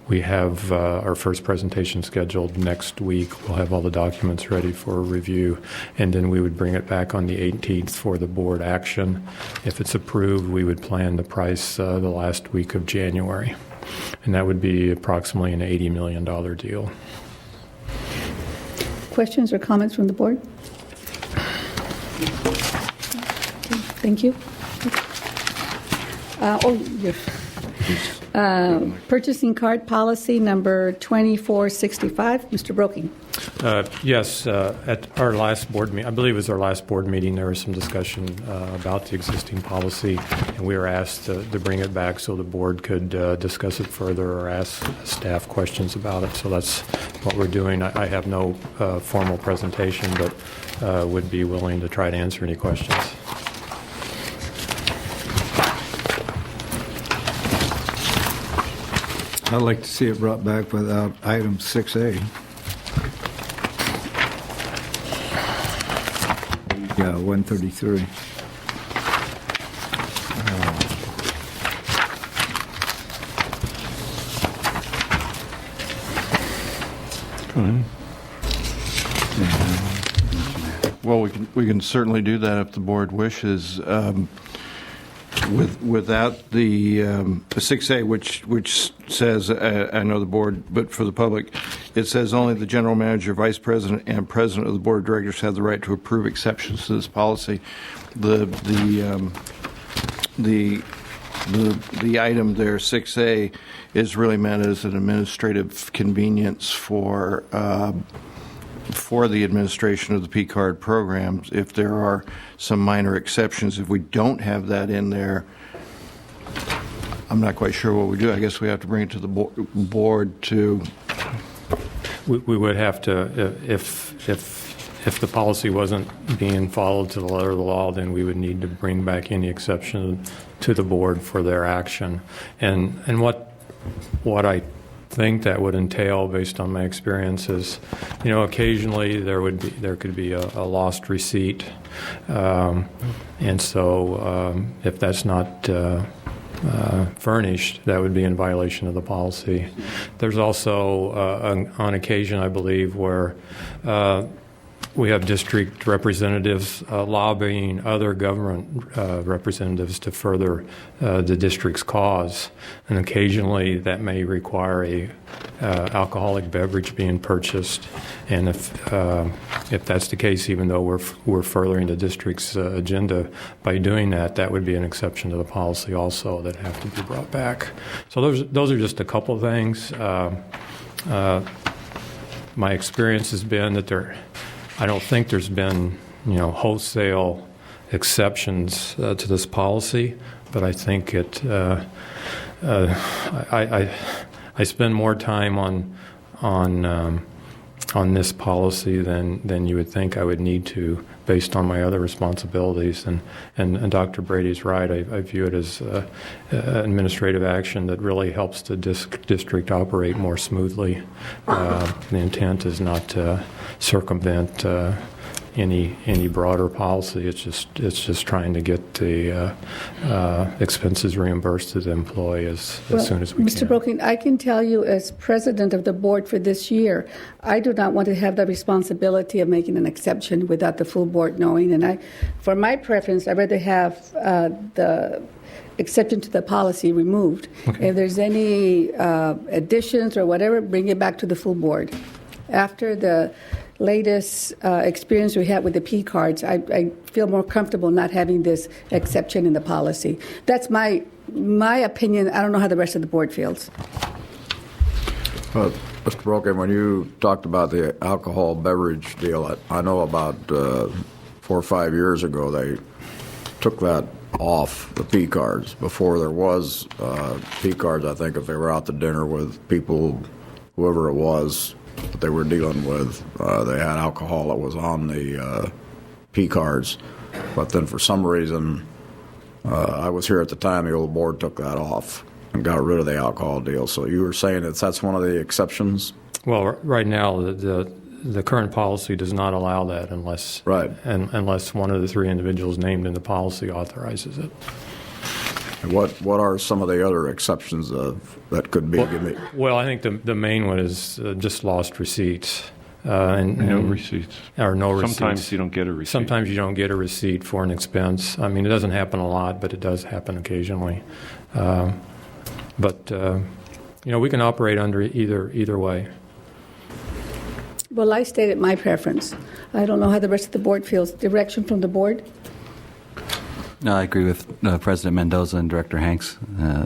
We have our first presentation scheduled next week. We'll have all the documents ready for review, and then we would bring it back on the 18th for the board action. If it's approved, we would plan the price the last week of January, and that would be approximately an $80 million deal. Questions or comments from the board? Thank you. Purchasing card policy number 2465. Mr. Broking. Yes, at our last board meeting, I believe it was our last board meeting, there was some discussion about the existing policy, and we were asked to bring it back so the board could discuss it further or ask staff questions about it. So that's what we're doing. I have no formal presentation, but would be willing to try to answer any questions. I'd like to see it brought back without item 6A. Yeah, 133. Well, we can certainly do that if the board wishes. Without the 6A, which says, I know the board, but for the public, it says only the general manager, vice president, and president of the board of directors have the right to approve exceptions to this policy. The item there, 6A, is really meant as an administrative convenience for the administration of the P-card programs. If there are some minor exceptions, if we don't have that in there, I'm not quite sure what we do. I guess we have to bring it to the board to... We would have to, if the policy wasn't being followed to the letter of the law, then we would need to bring back any exception to the board for their action. And what I think that would entail, based on my experience, is, occasionally there could be a lost receipt, and so if that's not furnished, that would be in violation of the policy. There's also on occasion, I believe, where we have district representatives lobbying other government representatives to further the district's cause, and occasionally that may require a alcoholic beverage being purchased. And if that's the case, even though we're furthering the district's agenda by doing that, that would be an exception to the policy also that have to be brought back. So those are just a couple of things. My experience has been that I don't think there's been, wholesale exceptions to this policy, but I think I spend more time on this policy than you would think I would need to, based on my other responsibilities. And Dr. Brady's right. I view it as administrative action that really helps the district operate more smoothly. The intent is not to circumvent any broader policy. It's just trying to get the expenses reimbursed to the employee as soon as we can. Mr. Broking, I can tell you as president of the board for this year, I do not want to have the responsibility of making an exception without the full board knowing. And for my preference, I'd rather have the exception to the policy removed. Okay. If there's any additions or whatever, bring it back to the full board. After the latest experience we had with the P cards, I feel more comfortable not having this exception in the policy. That's my opinion. I don't know how the rest of the board feels. Mr. Brogan, when you talked about the alcohol beverage deal, I know about 4 or 5 years ago they took that off the P cards. Before there was P cards, I think if they were out to dinner with people, whoever it was that they were dealing with, they had alcohol that was on the P cards. But then for some reason, I was here at the time, the old board took that off and got rid of the alcohol deal. So you were saying that's one of the exceptions? Well, right now, the current policy does not allow that unless one of the 3 individuals named in the policy authorizes it. And what are some of the other exceptions that could be? Well, I think the main one is just lost receipts. No receipts. Or no receipts. Sometimes you don't get a receipt. Sometimes you don't get a receipt for an expense. I mean, it doesn't happen a lot, but it does happen occasionally. But we can operate under either way. Well, I stated my preference. I don't know how the rest of the board feels. Direction from the board? No, I agree with President Mendoza and Director Hanks.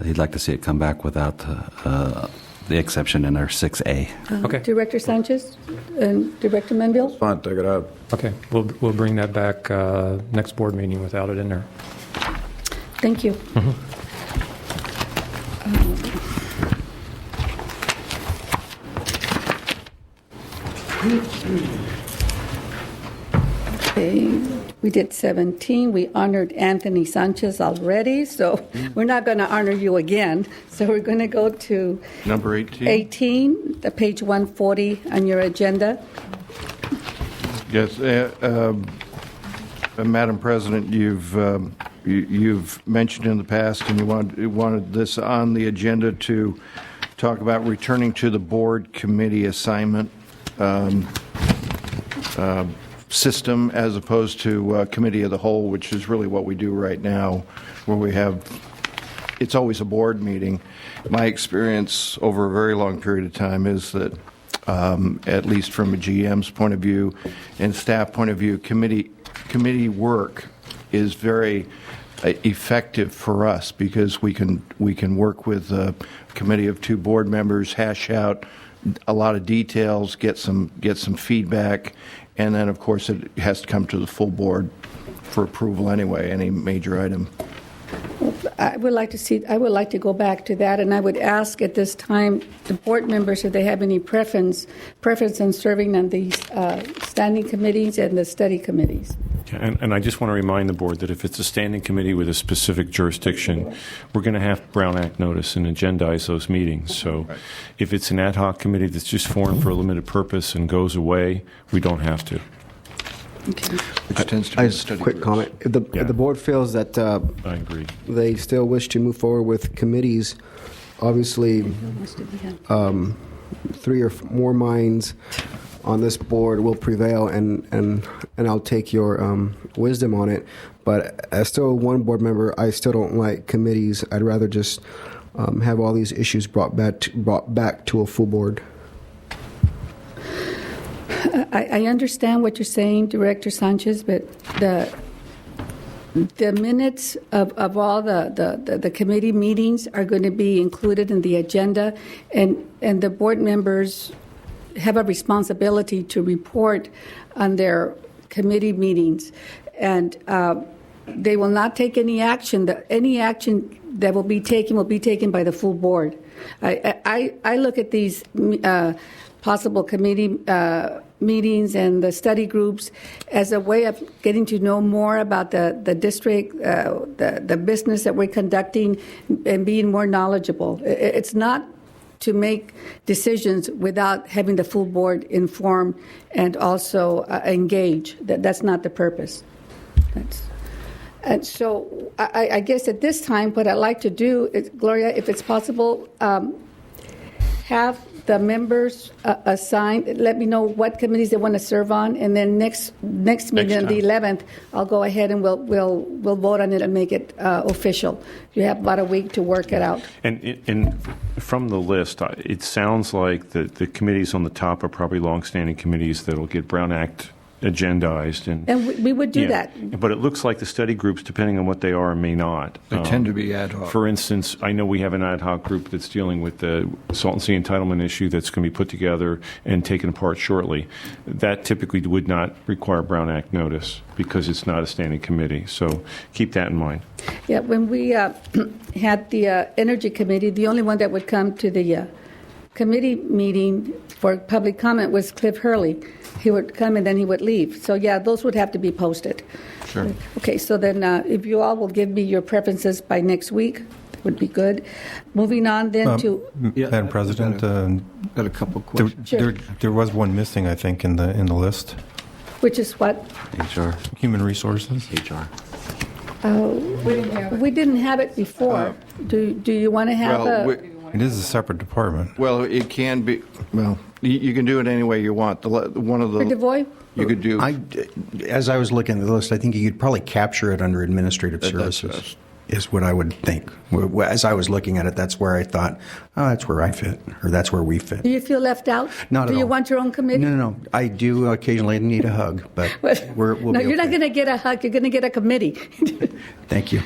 He'd like to see it come back without the exception in our 6A. Okay. Director Sanchez and Director Menville? Fine, take it out. Okay, we'll bring that back next board meeting without it in there. Thank you. Okay, we did 17. We honored Anthony Sanchez already, so we're not going to honor you again. So we're going to go to Number 18. 18, page 140 on your agenda. Yes, Madam President, you've mentioned in the past, and you wanted this on the agenda to talk about returning to the board committee assignment system as opposed to committee of the whole, which is really what we do right now, where we have, it's always a board meeting. My experience over a very long period of time is that, at least from a GM's point of view and staff point of view, committee work is very effective for us because we can work with a committee of 2 board members, hash out a lot of details, get some feedback, and then of course it has to come to the full board for approval anyway, any major item. I would like to go back to that, and I would ask at this time the board members if they have any preference in serving on these standing committees and the study committees. And I just want to remind the board that if it's a standing committee with a specific jurisdiction, we're going to have Brown Act notice and agendize those meetings. So if it's an ad hoc committee that's just formed for a limited purpose and goes away, we don't have to. Okay. Which tends to be I a just study quick group. comment. If the board feels that I agree, they still wish to move forward with committees, obviously 3 or more minds on this board will prevail, and I'll take your wisdom on it. But as still one board member, I still don't like committees. I'd rather just have all these issues brought back to a full board. I understand what you're saying, Director Sanchez, but the minutes of all the committee meetings are going to be included in the agenda, and the board members have a responsibility to report on their committee meetings, and they will not take any action. Any action that will be taken by the full board. I look at these possible committee meetings and the study groups as a way of getting to know more about the district, the business that we're conducting, and being more knowledgeable. It's not to make decisions without having the full board informed and also engage. That's not the purpose. And so I guess at this time, what I'd like to do is, Gloria, if it's possible, have the members assigned, let me know what committees they want to serve on, and then next meeting on the 11th, I'll go ahead and we'll vote on it and make it official. You have about a week to work it out. And from the list, it sounds like the committees on the top are probably longstanding committees that will get Brown Act agendized, and we would do that. But it looks like the study groups, depending on what they are, may not. They tend to be ad hoc. For instance, I know we have an ad hoc group that's dealing with the salt and sea entitlement issue that's going to be put together and taken apart shortly. That typically would not require Brown Act notice because it's not a standing committee. So keep that in mind. Yeah, when we had the Energy Committee, the only one that would come to the committee meeting for public comment was Cliff Hurley. He would come and then he would leave. So, yeah, those would have to be posted. Sure. Okay, so then if you all will give me your preferences by next week, that would be good. Moving on then to... Madam President, got a couple of questions. There was one missing, I think, in the list. Which is what? HR. Human Resources. HR. We didn't have it before. Do you want to have It is a separate department. Well, it can be. Well, you can do it any way you want. One of the DeVoy? You could do. As I was looking at the list, I think you could probably capture it under administrative services. is what I would think. As I was looking at it, that's where I thought, oh, that's where I fit, or that's where we fit. Do you feel left out? Not at Do you all. want your own committee? No. I do occasionally need a hug, but we'll No, be you're not okay. going to get a hug. You're going to get a committee. Thank you.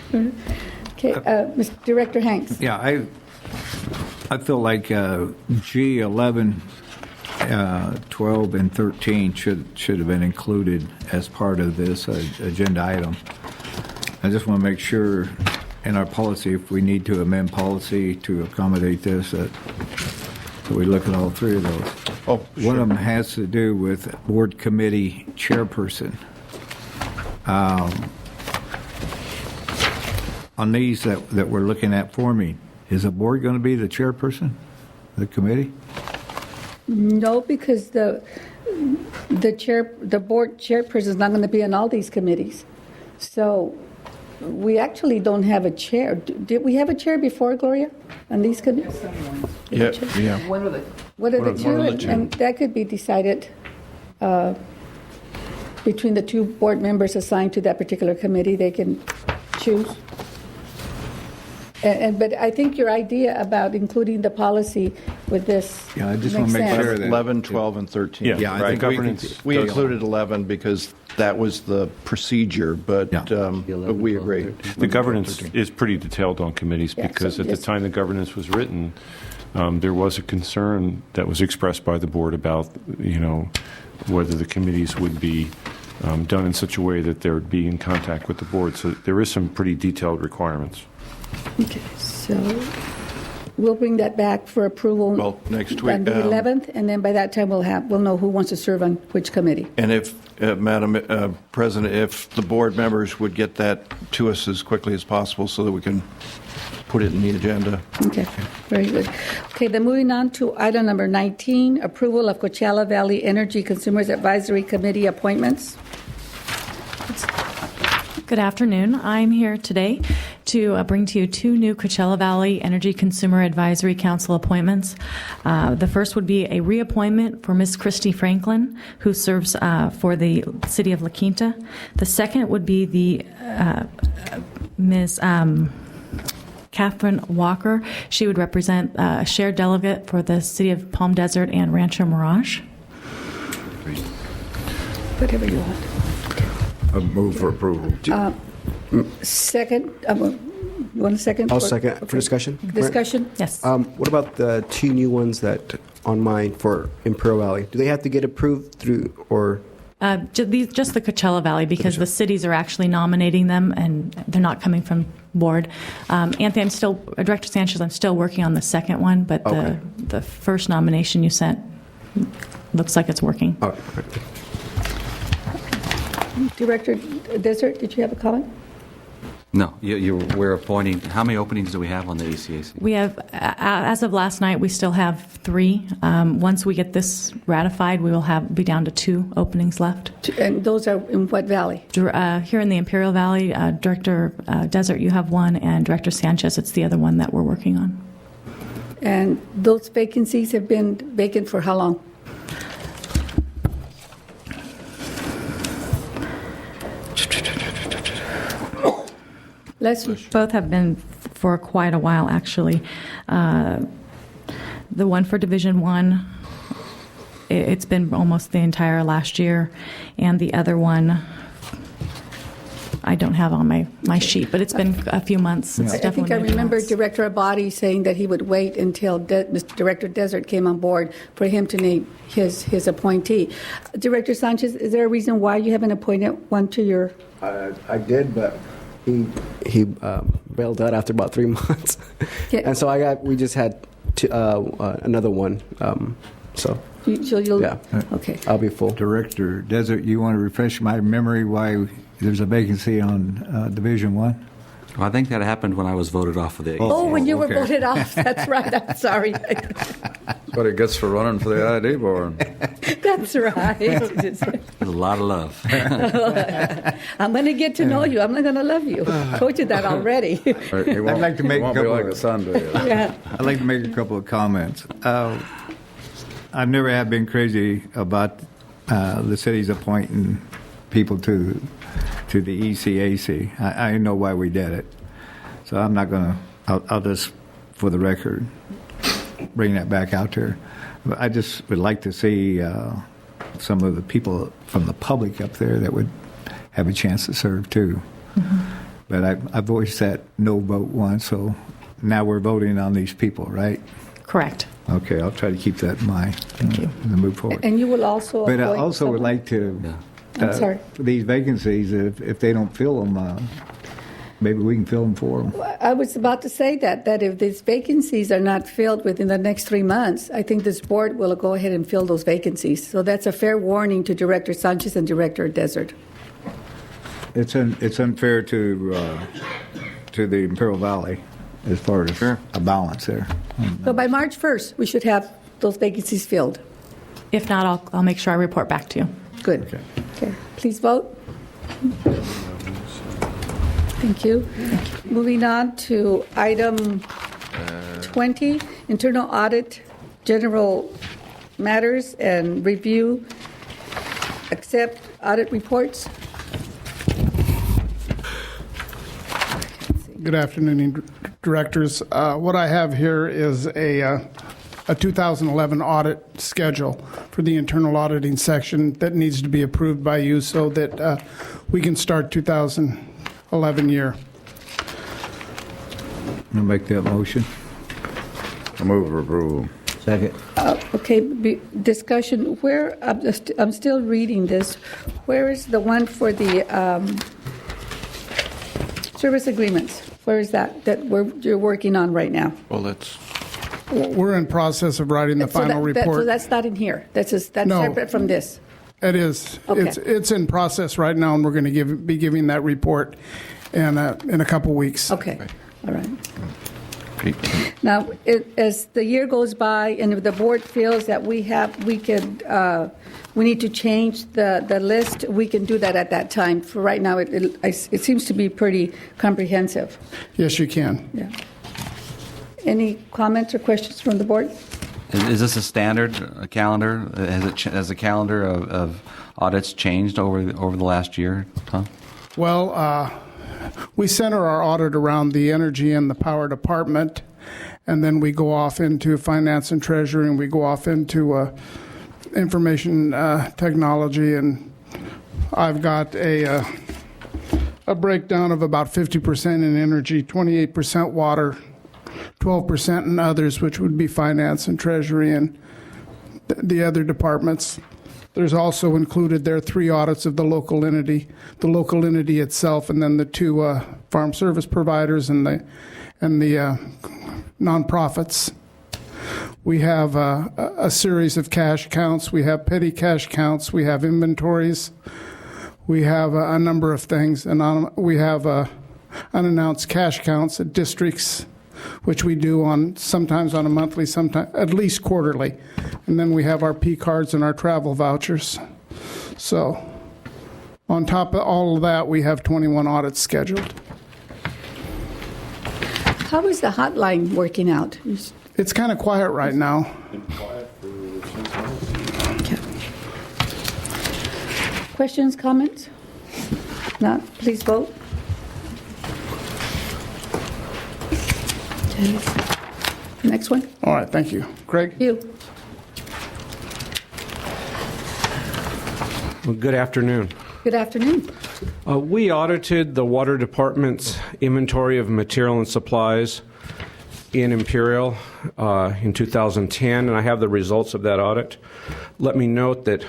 Okay, Mr. Director Hanks. Yeah, I feel like G11, 12, and 13 should have been included as part of this agenda item. I just want to make sure in our policy, if we need to amend policy to accommodate this, that we look at all three of those. Oh, sure. One of them has to do with board committee chairperson. On these that we're looking at forming, is the board going to be the chairperson, the committee? No, because the board chairperson is not going to be on all these committees. So we actually don't have a chair. Did we have a chair before, Gloria, on these committees? Yeah. One of the What are the two? One of the two. And that could be decided between the two board members assigned to that particular committee. They can choose. But I think your idea about including the policy with this Yeah, I just makes want to make sense. sure that 11, 12, and 13. Yeah, I right. think governance We does- included 11 because that was the procedure, but we agree. The governance is pretty detailed on committees Yeah, because so at the just- time the governance was written, there was a concern that was expressed by the board about, whether the committees would be done in such a way that they would be in contact with the board. So there is some pretty detailed requirements. Okay, so we'll bring that back for approval. Well, next week, On the 11th, and then by that time we'll know who wants to serve on which committee. And if, Madam President, if the board members would get that to us as quickly as possible so that we can put it in the agenda. Okay, very good. Okay, then moving on to item number 19, approval of Coachella Valley Energy Consumers Advisory Committee appointments. Good afternoon. I'm here today to bring to you two new Coachella Valley Energy Consumer Advisory Council appointments. The first would be a reappointment for Ms. Christy Franklin, who serves for the City of La Quinta. The second would be the Ms. Catherine Walker. She would represent a shared delegate for the City of Palm Desert and Rancho Mirage. Whatever you want. I move for approval. Second, you want a second? I'll second for discussion. Discussion? Yes. What about the two new ones that on mine for Imperial Valley? Do they have to get approved through or? Just the Coachella Valley, because the cities are actually nominating them, and they're not coming from board. Anthony, Director Sanchez, I'm still working on the second one, but Okay. the first nomination you sent looks like it's working. All right. Director Desert, did you have a comment? No, we're appointing. How many openings do we have on the ECAC? We have, as of last night, we still have 3. Once we get this ratified, we will be down to 2 openings left. And those are in what valley? Here in the Imperial Valley, Director Desert, you have 1, and Director Sanchez, it's the other one that we're working on. And those vacancies have been vacant for how long? Both have been for quite a while, actually. The one for Division 1, it's been almost the entire last year, and the other one I don't have on my sheet, but it's been a few months. It's I think definitely I been a few remember months. Director Abadi saying that he would wait until Mr. Director Desert came on board for him to name his appointee. Director Sanchez, is there a reason why you haven't appointed one to your? I did, but he bailed out after about 3 months, and so we just had another one. So you'll yeah, okay. I'll be full. Director Desert, you want to refresh my memory why there's a vacancy on Division 1? Well, I think that happened when I was voted off of the. Oh, when you were okay. voted off. That's right. I'm sorry. That's what he gets for running for the IID board. That's right. A lot of love. I'm going to get to know you. I'm not going to love you. Told you that already. I'd like to make a couple like the Sunday. Yeah. I'd like to make a couple of comments. I've never have been crazy about the city's appointing people to the ECAC. I know why we did it. So I'm not going to, I'll just, for the record, bring that back out there. But I just would like to see some of the people from the public up there that would have a chance to serve too. But I voiced that no vote once, so now we're voting on these people, right? Correct. Okay, I'll try to keep that in mind. Thank you. And move forward. And you will also But I appoint also would someone? like to, I'm sorry. these vacancies, if they don't fill them, maybe we can fill them for them. I was about to say that if these vacancies are not filled within the next 3 months, I think this board will go ahead and fill those vacancies. So that's a fair warning to Director Sanchez and Director Desert. It's unfair to the Imperial Valley as far as a balance there. So by March 1st, we should have those vacancies filled. If not, I'll make sure I report back to you. Good. Okay. Please vote. Thank you. Moving on to item 20, internal audit, general matters, and review, accept audit reports. Good afternoon, directors. What I have here is a 2011 audit schedule for the internal auditing section that needs to be approved by you so that we can start 2011 year. I'll make that motion. I move for approval. Second. Okay, discussion. Where I'm still reading this. Where is the one for the service agreements? Where is that you're working on right now? Well, that's... We're in process of writing the final report. So that's not in here. That's No. separate from this. It is. Okay. It's in process right now, and we're going to be giving that report in a couple weeks. Okay. All right. Now, as the year goes by, and if the board feels that we need to change the list, we can do that at that time. For right now, it seems to be pretty comprehensive. Yes, you can. Yeah. Any comments or questions from the board? Is this a standard calendar? Has the calendar of audits changed over the last year, Tom? Well, we center our audit around the energy and the power department, and then we go off into finance and treasury, and we go off into information technology, and I've got a breakdown of about 50% in energy, 28% water, 12% in others, which would be finance and treasury and the other departments. There's also included there 3 audits of the local entity itself, and then the 2 farm service providers and the nonprofits. We have a series of cash counts. We have petty cash counts. We have inventories. We have a number of things, and we have unannounced cash counts at districts, which we do sometimes on a monthly, sometimes at least quarterly. And then we have our P cards and our travel vouchers. So on top of all of that, we have 21 audits scheduled. How is the hotline working out? It's kind of quiet right now. Okay. Questions, comments? Not, please vote. Okay. Next one. All right, thank you. Craig? You. Well, good afternoon. Good afternoon. We audited the Water Department's inventory of material and supplies in Imperial in 2010, and I have the results of that audit. Let me note that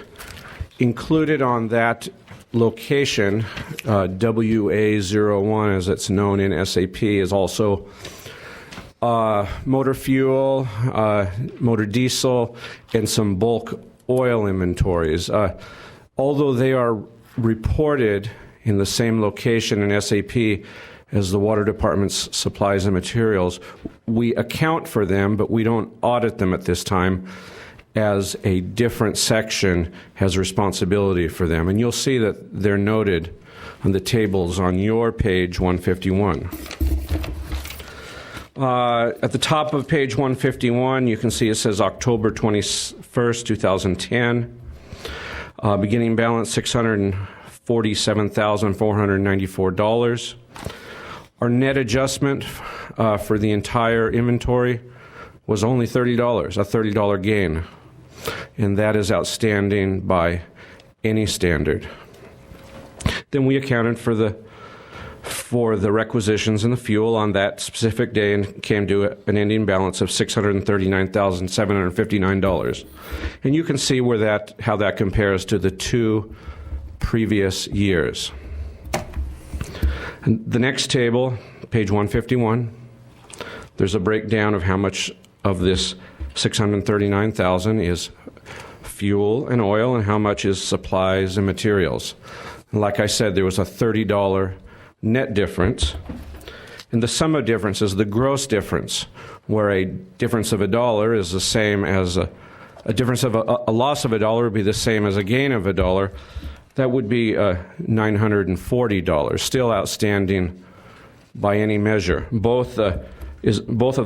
included on that location, WA01, as it's known in SAP, is also motor fuel, motor diesel, and some bulk oil inventories. Although they are reported in the same location in SAP as the Water Department's supplies and materials, we account for them, but we don't audit them at this time, as a different section has responsibility for them. And you'll see that they're noted on the tables on your page 151. At the top of page 151, you can see it says October 21st, 2010. Beginning balance $647,494. Our net adjustment for the entire inventory was only $30, a $30 gain, and that is outstanding by any standard. Then we accounted for the requisitions and the fuel on that specific day and came to an ending balance of $639,759. And you can see how that compares to the 2 previous years. And the next table, page 151, there's a breakdown of how much of this $639,000 is fuel and oil and how much is supplies and materials. And like I said, there was a $30 net difference. And the sum of differences, the gross difference, where a difference of $1 is the same as a difference of a loss of $1 would be the same as a gain of $1. That would be $940, still outstanding by any measure. Both of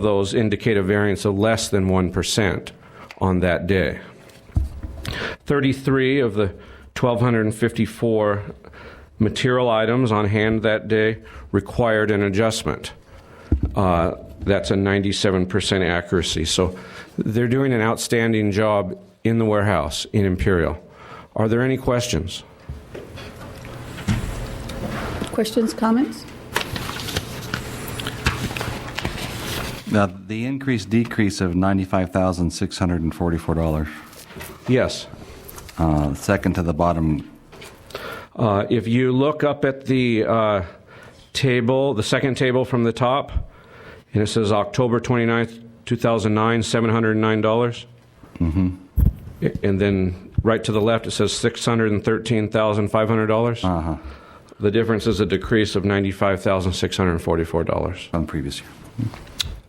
those indicate a variance of less than 1% on that day. 33 of the 1,254 material items on hand that day required an adjustment. That's a 97% accuracy. So they're doing an outstanding job in the warehouse in Imperial. Are there any questions? Questions, comments? Now, the decrease of $95,644. Yes. Second to the bottom. If you look up at the table, the second table from the top, and it says October 29th, 2009, $709. Mm-hmm. And then right to the left, it says $613,500. Uh-huh. The difference is a decrease of $95,644. On previous year.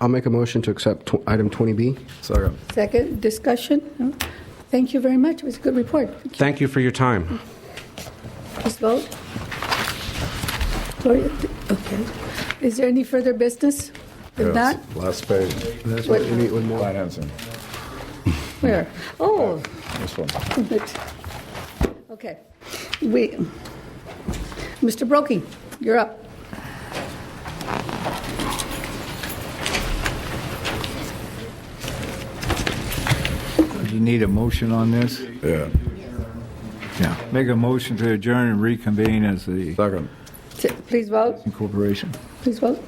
I'll make a motion to accept item 20B. Second. Second, discussion? No? Thank you very much. It was a good report. Thank you for your time. Please vote. Gloria, okay. Is there any further business? If not, Last page. That's What- what you need one more. Financing. where? Oh, This one. okay. Mr. Brokey, you're up. Do you need a motion on this? Yeah. Yeah. Make a motion to adjourn and reconvene as the Second. Please vote. corporation. Please vote.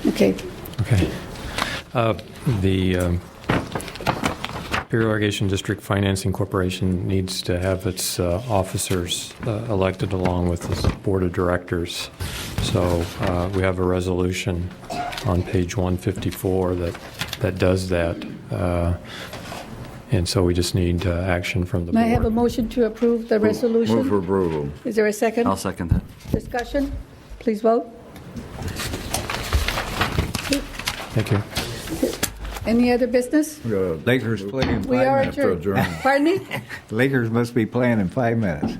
Okay. Okay. The Imperial Irrigation District Financing Corporation needs to have its officers elected along with the Board of Directors. So we have a resolution on page 154 that does that. And so we just need action from the May I board. have a motion to approve the resolution? Move for approval. Is there a second? I'll second that. Discussion? Please vote. Thank you. Any other business? Lakers playing in 5 We are minutes. adjourned. Pardon me? Lakers must be playing in 5 minutes.